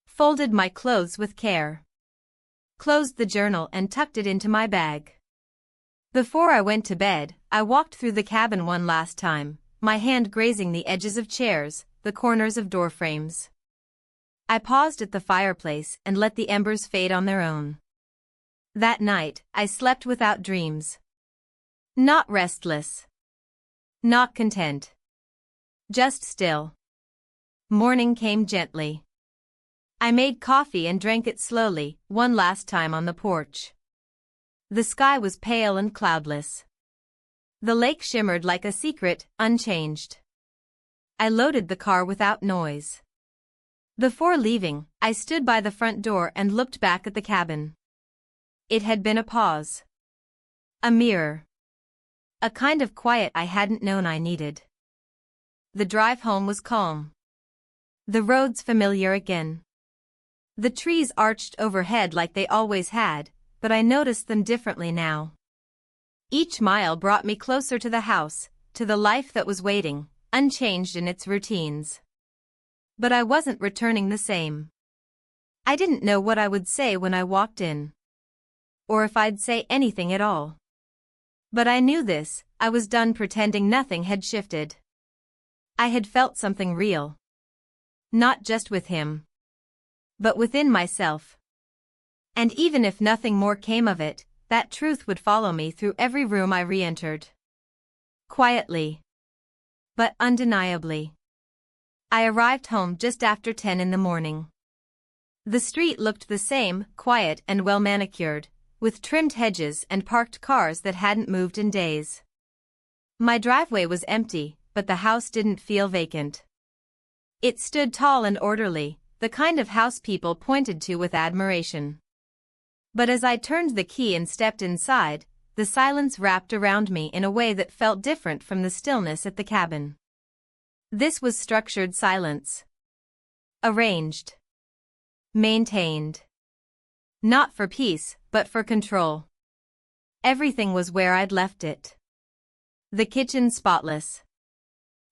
Speaker 1: Folded my clothes with care. Closed the journal and tucked it into my bag. Before I went to bed, I walked through the cabin one last time, my hand grazing the edges of chairs, the corners of door frames. I paused at the fireplace and let the embers fade on their own. That night, I slept without dreams. Not restless. Not content. Just still. Morning came gently. I made coffee and drank it slowly, one last time on the porch. The sky was pale and cloudless. The lake shimmered like a secret, unchanged. I loaded the car without noise. Before leaving, I stood by the front door and looked back at the cabin. It had been a pause. A mirror. A kind of quiet I hadn't known I needed. The drive home was calm. The roads familiar again. The trees arched overhead like they always had, but I noticed them differently now. Each mile brought me closer to the house, to the life that was waiting, unchanged in its routines. But I wasn't returning the same. I didn't know what I would say when I walked in. Or if I'd say anything at all. But I knew this, I was done pretending nothing had shifted. I had felt something real. Not just with him. But within myself. And even if nothing more came of it, that truth would follow me through every room I re-entered. Quietly. But undeniably. I arrived home just after 10 in the morning. The street looked the same, quiet and well-manicured, with trimmed hedges and parked cars that hadn't moved in days. My driveway was empty, but the house didn't feel vacant. It stood tall and orderly, the kind of house people pointed to with admiration. But as I turned the key and stepped inside, the silence wrapped around me in a way that felt different from the stillness at the cabin. This was structured silence. Arranged. Maintained. Not for peace, but for control. Everything was where I'd left it. The kitchen spotless.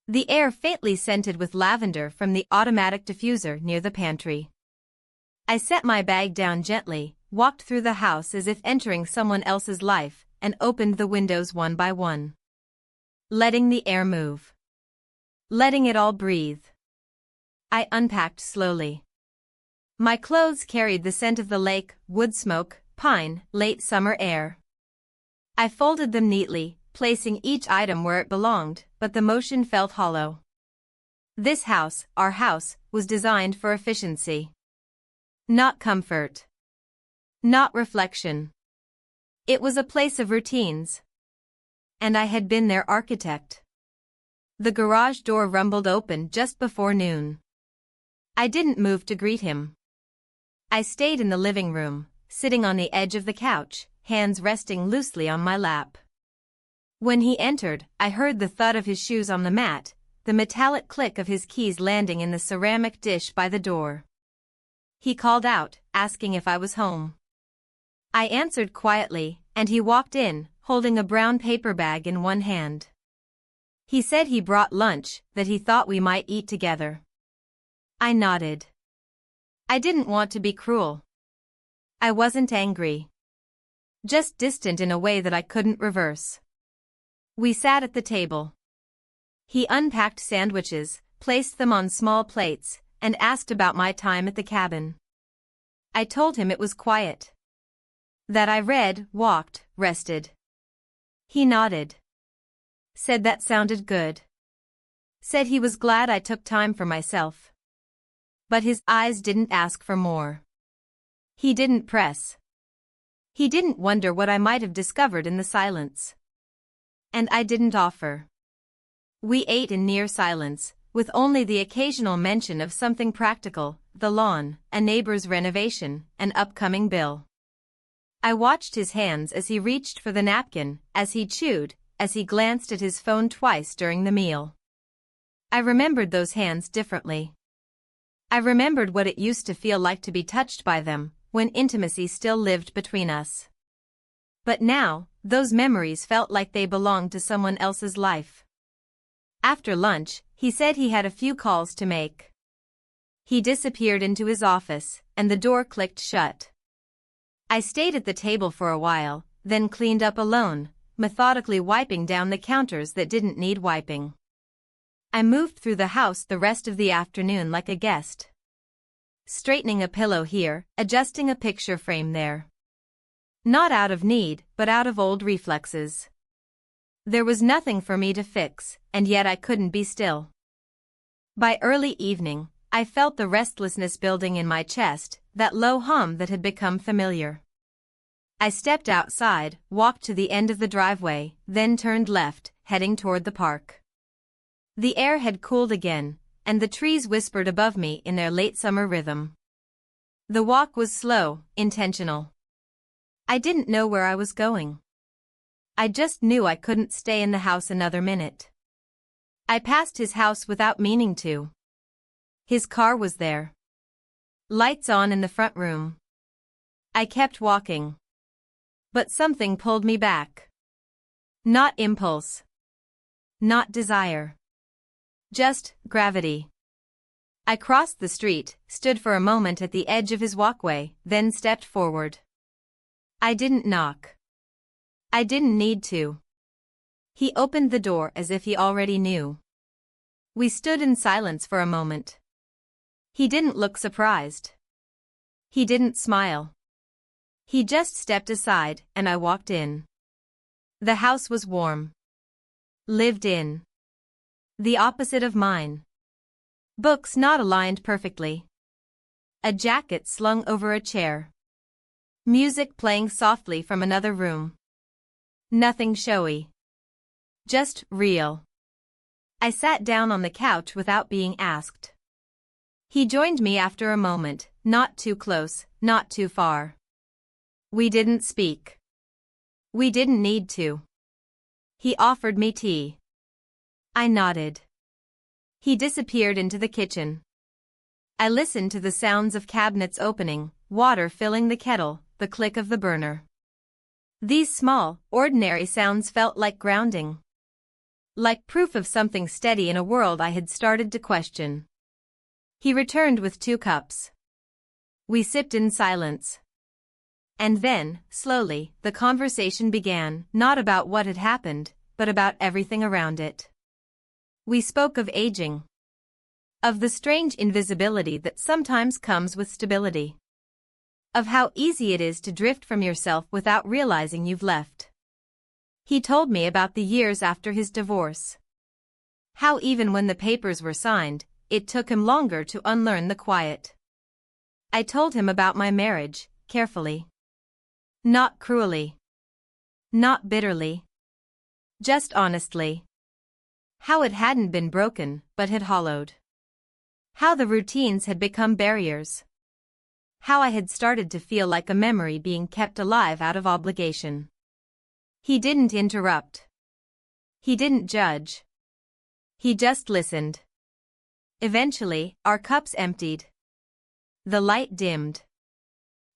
Speaker 1: The air faintly scented with lavender from the automatic diffuser near the pantry. I set my bag down gently, walked through the house as if entering someone else's life, and opened the windows one by one. Letting the air move. Letting it all breathe. I unpacked slowly. My clothes carried the scent of the lake, wood smoke, pine, late summer air. I folded them neatly, placing each item where it belonged, but the motion felt hollow. This house, our house, was designed for efficiency. Not comfort. Not reflection. It was a place of routines. And I had been their architect. The garage door rumbled open just before noon. I didn't move to greet him. I stayed in the living room, sitting on the edge of the couch, hands resting loosely on my lap. When he entered, I heard the thud of his shoes on the mat, the metallic click of his keys landing in the ceramic dish by the door. He called out, asking if I was home. I answered quietly, and he walked in, holding a brown paper bag in one hand. He said he brought lunch, that he thought we might eat together. I nodded. I didn't want to be cruel. I wasn't angry. Just distant in a way that I couldn't reverse. We sat at the table. He unpacked sandwiches, placed them on small plates, and asked about my time at the cabin. I told him it was quiet. That I read, walked, rested. He nodded. Said that sounded good. Said he was glad I took time for myself. But his eyes didn't ask for more. He didn't press. He didn't wonder what I might have discovered in the silence. And I didn't offer. We ate in near silence, with only the occasional mention of something practical, the lawn, a neighbor's renovation, an upcoming bill. I watched his hands as he reached for the napkin, as he chewed, as he glanced at his phone twice during the meal. I remembered those hands differently. I remembered what it used to feel like to be touched by them, when intimacy still lived between us. But now, those memories felt like they belonged to someone else's life. After lunch, he said he had a few calls to make. He disappeared into his office, and the door clicked shut. I stayed at the table for a while, then cleaned up alone, methodically wiping down the counters that didn't need wiping. I moved through the house the rest of the afternoon like a guest. Straightening a pillow here, adjusting a picture frame there. Not out of need, but out of old reflexes. There was nothing for me to fix, and yet I couldn't be still. By early evening, I felt the restlessness building in my chest, that low hum that had become familiar. I stepped outside, walked to the end of the driveway, then turned left, heading toward the park. The air had cooled again, and the trees whispered above me in their late summer rhythm. The walk was slow, intentional. I didn't know where I was going. I just knew I couldn't stay in the house another minute. I passed his house without meaning to. His car was there. Lights on in the front room. I kept walking. But something pulled me back. Not impulse. Not desire. Just gravity. I crossed the street, stood for a moment at the edge of his walkway, then stepped forward. I didn't knock. I didn't need to. He opened the door as if he already knew. We stood in silence for a moment. He didn't look surprised. He didn't smile. He just stepped aside, and I walked in. The house was warm. Lived in. The opposite of mine. Books not aligned perfectly. A jacket slung over a chair. Music playing softly from another room. Nothing showy. Just real. I sat down on the couch without being asked. He joined me after a moment, not too close, not too far. We didn't speak. We didn't need to. He offered me tea. I nodded. He disappeared into the kitchen. I listened to the sounds of cabinets opening, water filling the kettle, the click of the burner. These small, ordinary sounds felt like grounding. Like proof of something steady in a world I had started to question. He returned with 2 cups. We sipped in silence. And then, slowly, the conversation began, not about what had happened, but about everything around it. We spoke of aging. Of the strange invisibility that sometimes comes with stability. Of how easy it is to drift from yourself without realizing you've left. He told me about the years after his divorce. How even when the papers were signed, it took him longer to unlearn the quiet. I told him about my marriage, carefully. Not cruelly. Not bitterly. Just honestly. How it hadn't been broken, but had hollowed. How the routines had become barriers. How I had started to feel like a memory being kept alive out of obligation. He didn't interrupt. He didn't judge. He just listened. Eventually, our cups emptied. The light dimmed.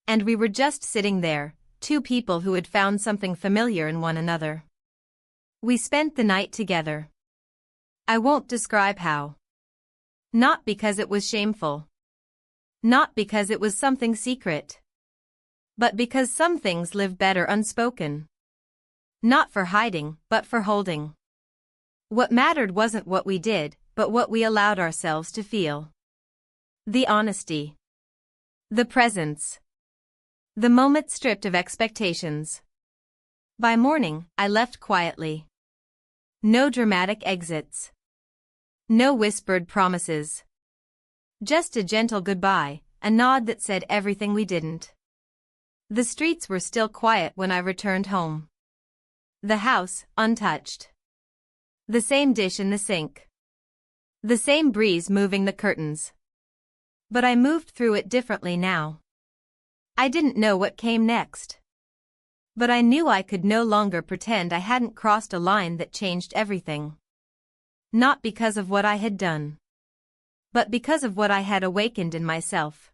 Speaker 1: And we were just sitting there, 2 people who had found something familiar in one another. We spent the night together. I won't describe how. Not because it was shameful. Not because it was something secret. But because some things live better unspoken. Not for hiding, but for holding. What mattered wasn't what we did, but what we allowed ourselves to feel. The honesty. The presence. The moment stripped of expectations. By morning, I left quietly. No dramatic exits. No whispered promises. Just a gentle goodbye, a nod that said everything we didn't. The streets were still quiet when I returned home. The house, untouched. The same dish in the sink. The same breeze moving the curtains. But I moved through it differently now. I didn't know what came next. But I knew I could no longer pretend I hadn't crossed a line that changed everything. Not because of what I had done. But because of what I had awakened in myself.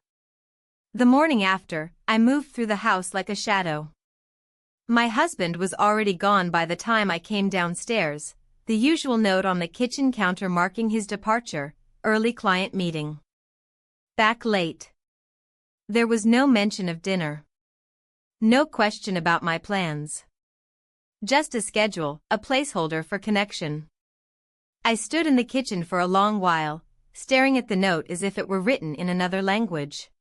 Speaker 1: The morning after, I moved through the house like a shadow. My husband was already gone by the time I came downstairs, the usual note on the kitchen counter marking his departure, early client meeting. Back late. There was no mention of dinner. No question about my plans. Just a schedule, a placeholder for connection. I stood in the kitchen for a long while, staring at the note as if it were written in another language.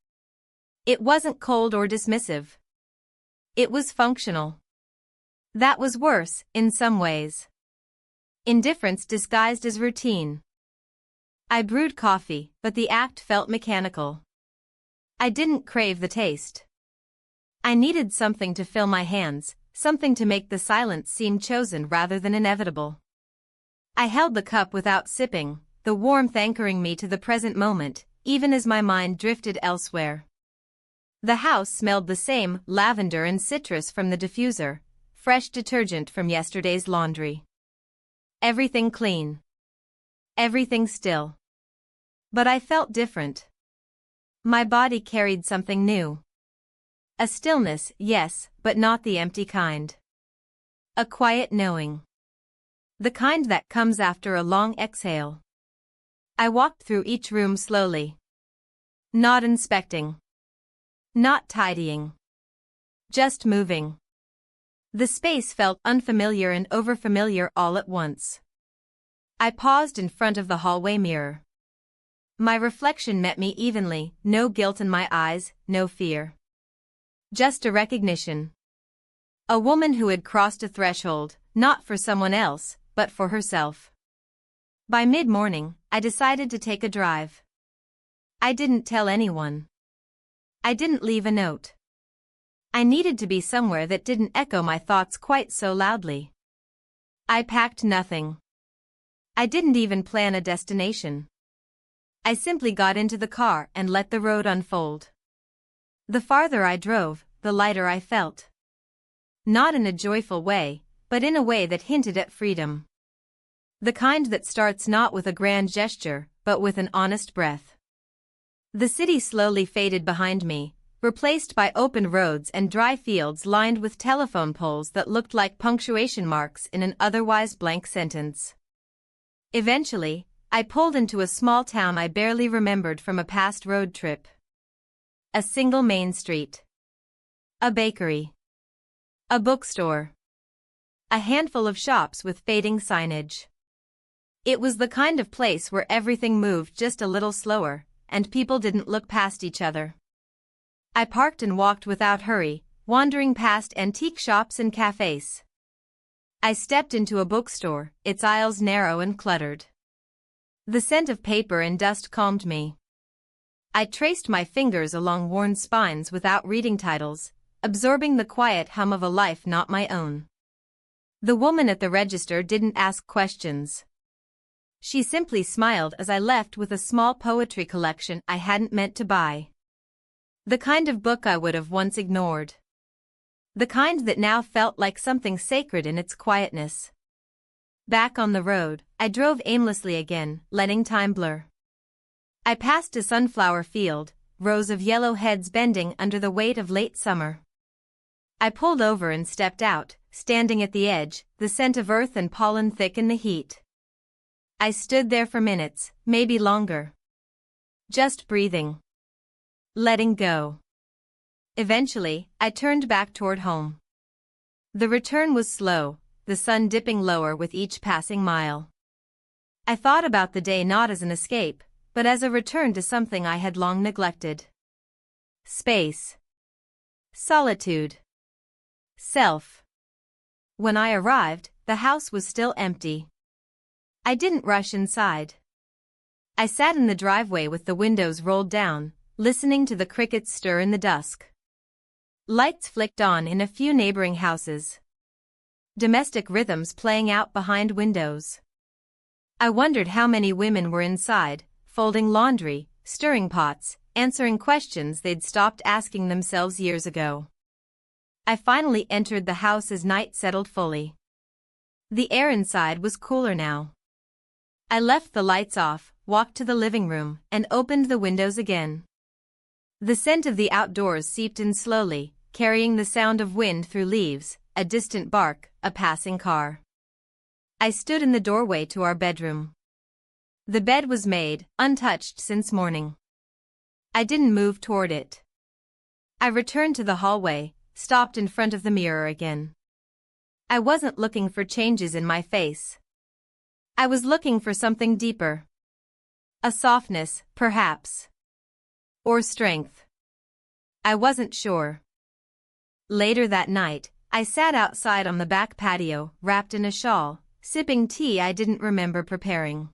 Speaker 1: It wasn't cold or dismissive. It was functional. That was worse, in some ways. Indifference disguised as routine. I brewed coffee, but the act felt mechanical. I didn't crave the taste. I needed something to fill my hands, something to make the silence seem chosen rather than inevitable. I held the cup without sipping, the warmth anchoring me to the present moment, even as my mind drifted elsewhere. The house smelled the same, lavender and citrus from the diffuser, fresh detergent from yesterday's laundry. Everything clean. Everything still. But I felt different. My body carried something new. A stillness, yes, but not the empty kind. A quiet knowing. The kind that comes after a long exhale. I walked through each room slowly. Not inspecting. Not tidying. Just moving. The space felt unfamiliar and overfamiliar all at once. I paused in front of the hallway mirror. My reflection met me evenly, no guilt in my eyes, no fear. Just a recognition. A woman who had crossed a threshold, not for someone else, but for herself. By mid-morning, I decided to take a drive. I didn't tell anyone. I didn't leave a note. I needed to be somewhere that didn't echo my thoughts quite so loudly. I packed nothing. I didn't even plan a destination. I simply got into the car and let the road unfold. The farther I drove, the lighter I felt. Not in a joyful way, but in a way that hinted at freedom. The kind that starts not with a grand gesture, but with an honest breath. The city slowly faded behind me, replaced by open roads and dry fields lined with telephone poles that looked like punctuation marks in an otherwise blank sentence. Eventually, I pulled into a small town I barely remembered from a past road trip. A single main street. A bakery. A bookstore. A handful of shops with fading signage. It was the kind of place where everything moved just a little slower, and people didn't look past each other. I parked and walked without hurry, wandering past antique shops and cafes. I stepped into a bookstore, its aisles narrow and cluttered. The scent of paper and dust calmed me. I traced my fingers along worn spines without reading titles, absorbing the quiet hum of a life not my own. The woman at the register didn't ask questions. She simply smiled as I left with a small poetry collection I hadn't meant to buy. The kind of book I would have once ignored. The kind that now felt like something sacred in its quietness. Back on the road, I drove aimlessly again, letting time blur. I passed a sunflower field, rows of yellow heads bending under the weight of late summer. I pulled over and stepped out, standing at the edge, the scent of earth and pollen thick in the heat. I stood there for minutes, maybe longer. Just breathing. Letting go. Eventually, I turned back toward home. The return was slow, the sun dipping lower with each passing mile. I thought about the day not as an escape, but as a return to something I had long neglected. Space. Solitude. Self. When I arrived, the house was still empty. I didn't rush inside. I sat in the driveway with the windows rolled down, listening to the crickets stir in the dusk. Lights flicked on in a few neighboring houses. Domestic rhythms playing out behind windows. I wondered how many women were inside, folding laundry, stirring pots, answering questions they'd stopped asking themselves years ago. I finally entered the house as night settled fully. The air inside was cooler now. I left the lights off, walked to the living room, and opened the windows again. The scent of the outdoors seeped in slowly, carrying the sound of wind through leaves, a distant bark, a passing car. I stood in the doorway to our bedroom. The bed was made, untouched since morning. I didn't move toward it. I returned to the hallway, stopped in front of the mirror again. I wasn't looking for changes in my face. I was looking for something deeper. A softness, perhaps. Or strength. I wasn't sure. Later that night, I sat outside on the back patio, wrapped in a shawl, sipping tea I didn't remember preparing.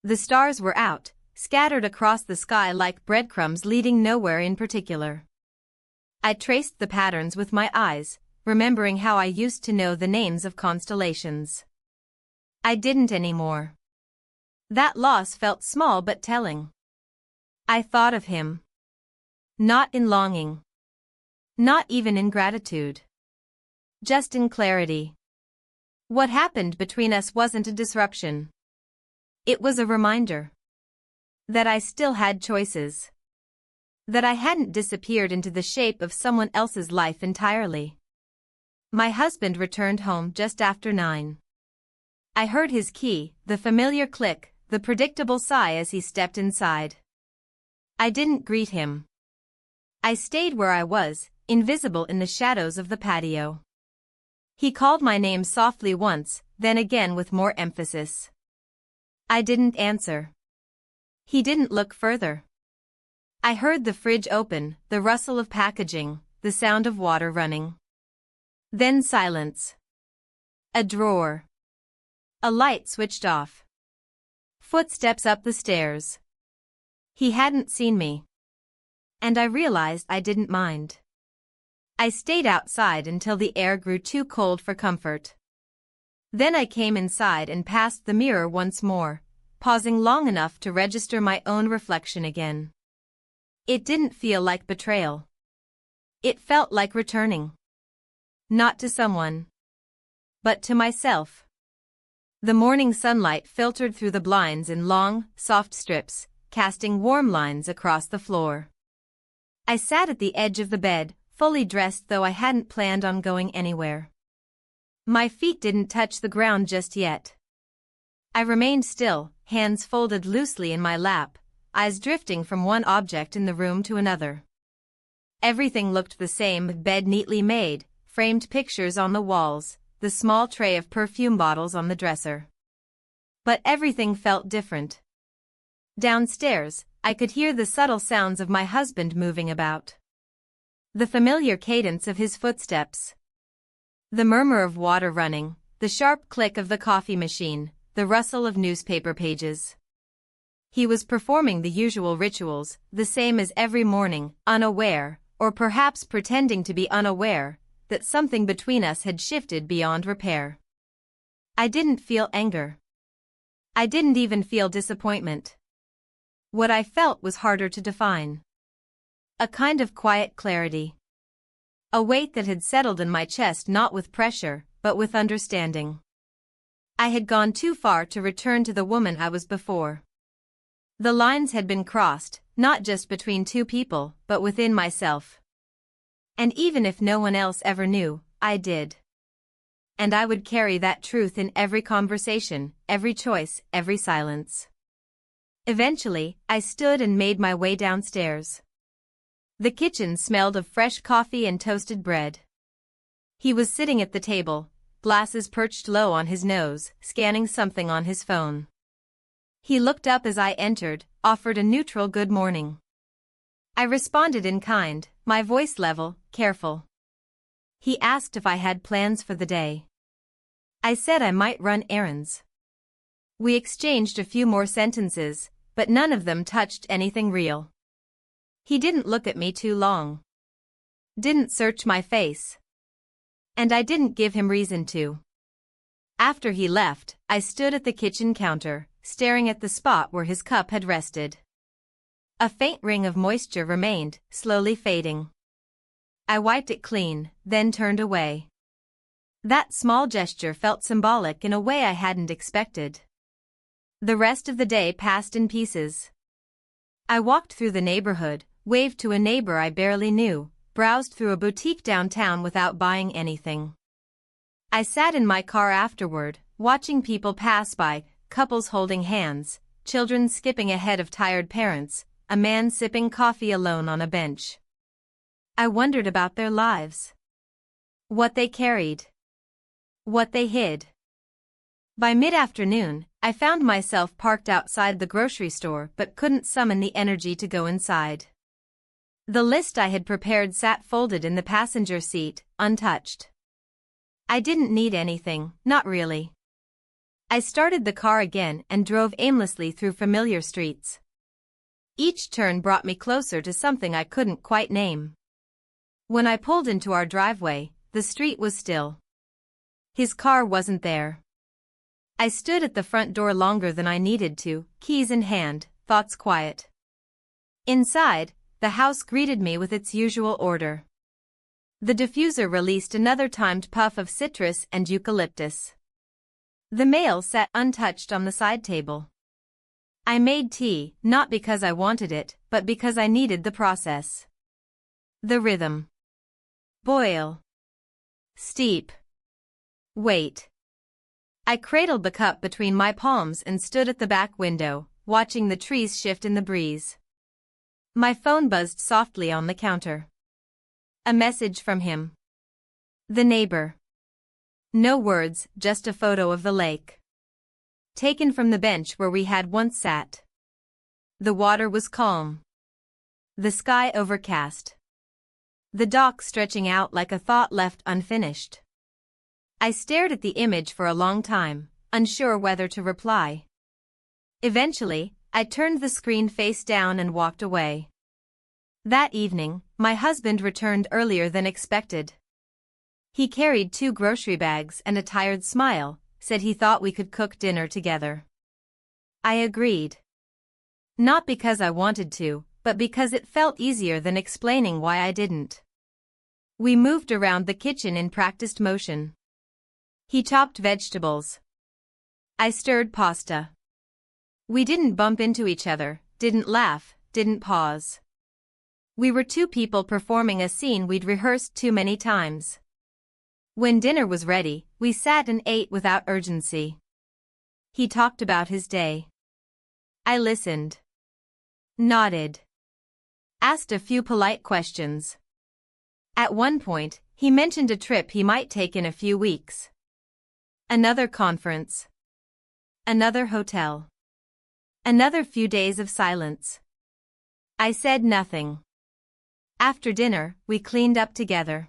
Speaker 1: The stars were out, scattered across the sky like breadcrumbs leading nowhere in particular. I traced the patterns with my eyes, remembering how I used to know the names of constellations. I didn't anymore. That loss felt small but telling. I thought of him. Not in longing. Not even in gratitude. Just in clarity. What happened between us wasn't a disruption. It was a reminder. That I still had choices. That I hadn't disappeared into the shape of someone else's life entirely. My husband returned home just after 9. I heard his key, the familiar click, the predictable sigh as he stepped inside. I didn't greet him. I stayed where I was, invisible in the shadows of the patio. He called my name softly once, then again with more emphasis. I didn't answer. He didn't look further. I heard the fridge open, the rustle of packaging, the sound of water running. Then silence. A drawer. A light switched off. Footsteps up the stairs. He hadn't seen me. And I realized I didn't mind. I stayed outside until the air grew too cold for comfort. Then I came inside and passed the mirror once more, pausing long enough to register my own reflection again. It didn't feel like betrayal. It felt like returning. Not to someone, but to myself. The morning sunlight filtered through the blinds in long, soft strips, casting warm lines across the floor. I sat at the edge of the bed, fully dressed though I hadn't planned on going anywhere. My feet didn't touch the ground just yet. I remained still, hands folded loosely in my lap, eyes drifting from one object in the room to another. Everything looked the same: bed neatly made, framed pictures on the walls, the small tray of perfume bottles on the dresser. But everything felt different. Downstairs, I could hear the subtle sounds of my husband moving about. The familiar cadence of his footsteps. The murmur of water running, the sharp click of the coffee machine, the rustle of newspaper pages. He was performing the usual rituals, the same as every morning, unaware, or perhaps pretending to be unaware, that something between us had shifted beyond repair. I didn't feel anger. I didn't even feel disappointment. What I felt was harder to define. A kind of quiet clarity. A weight that had settled in my chest, not with pressure, but with understanding. I had gone too far to return to the woman I was before. The lines had been crossed, not just between two people, but within myself. And even if no one else ever knew, I did. And I would carry that truth in every conversation, every choice, every silence. Eventually, I stood and made my way downstairs. The kitchen smelled of fresh coffee and toasted bread. He was sitting at the table, glasses perched low on his nose, scanning something on his phone. He looked up as I entered, offered a neutral good morning. I responded in kind, my voice level, careful. He asked if I had plans for the day. I said I might run errands. We exchanged a few more sentences, but none of them touched anything real. He didn't look at me too long. Didn't search my face. And I didn't give him reason to. After he left, I stood at the kitchen counter, staring at the spot where his cup had rested. A faint ring of moisture remained, slowly fading. I wiped it clean, then turned away. That small gesture felt symbolic in a way I hadn't expected. The rest of the day passed in pieces. I walked through the neighborhood, waved to a neighbor I barely knew, browsed through a boutique downtown without buying anything. I sat in my car afterward, watching people pass by, couples holding hands, children skipping ahead of tired parents, a man sipping coffee alone on a bench. I wondered about their lives. What they carried. What they hid. By mid-afternoon, I found myself parked outside the grocery store but couldn't summon the energy to go inside. The list I had prepared sat folded in the passenger seat, untouched. I didn't need anything, not really. I started the car again and drove aimlessly through familiar streets. Each turn brought me closer to something I couldn't quite name. When I pulled into our driveway, the street was still. His car wasn't there. I stood at the front door longer than I needed to, keys in hand, thoughts quiet. Inside, the house greeted me with its usual order. The diffuser released another timed puff of citrus and eucalyptus. The mail sat untouched on the side table. I made tea, not because I wanted it, but because I needed the process. The rhythm. Boil. Steep. Wait. I cradled the cup between my palms and stood at the back window, watching the trees shift in the breeze. My phone buzzed softly on the counter. A message from him. The neighbor. No words, just a photo of the lake. Taken from the bench where we had once sat. The water was calm. The sky overcast. The dock stretching out like a thought left unfinished. I stared at the image for a long time, unsure whether to reply. Eventually, I turned the screen face down and walked away. That evening, my husband returned earlier than expected. He carried 2 grocery bags and a tired smile, said he thought we could cook dinner together. I agreed. Not because I wanted to, but because it felt easier than explaining why I didn't. We moved around the kitchen in practiced motion. He chopped vegetables. I stirred pasta. We didn't bump into each other, didn't laugh, didn't pause. We were two people performing a scene we'd rehearsed too many times. When dinner was ready, we sat and ate without urgency. He talked about his day. I listened. Nodded. Asked a few polite questions. At one point, he mentioned a trip he might take in a few weeks. Another conference. Another hotel. Another few days of silence. I said nothing. After dinner, we cleaned up together.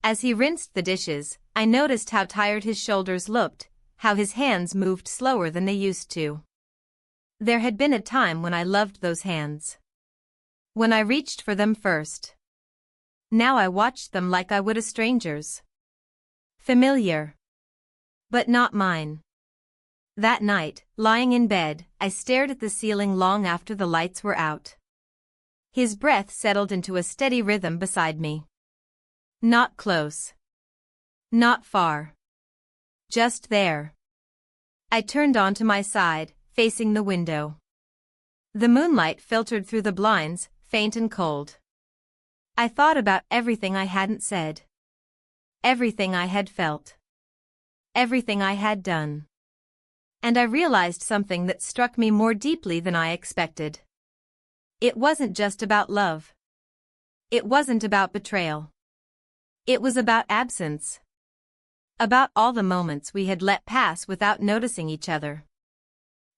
Speaker 1: As he rinsed the dishes, I noticed how tired his shoulders looked, how his hands moved slower than they used to. There had been a time when I loved those hands. When I reached for them first. Now I watched them like I would a stranger's. Familiar. But not mine. That night, lying in bed, I stared at the ceiling long after the lights were out. His breath settled into a steady rhythm beside me. Not close. Not far. Just there. I turned onto my side, facing the window. The moonlight filtered through the blinds, faint and cold. I thought about everything I hadn't said. Everything I had felt. Everything I had done. And I realized something that struck me more deeply than I expected. It wasn't just about love. It wasn't about betrayal. It was about absence. About all the moments we had let pass without noticing each other.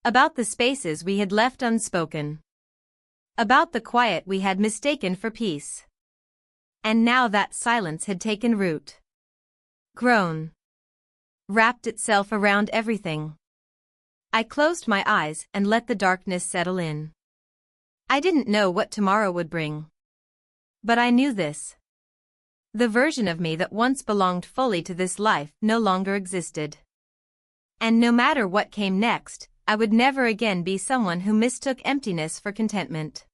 Speaker 1: About the spaces we had left unspoken. About the quiet we had mistaken for peace. And now that silence had taken root. Grown. Wrapped itself around everything. I closed my eyes and let the darkness settle in. I didn't know what tomorrow would bring. But I knew this. The version of me that once belonged fully to this life no longer existed. And no matter what came next, I would never again be someone who mistook emptiness for contentment.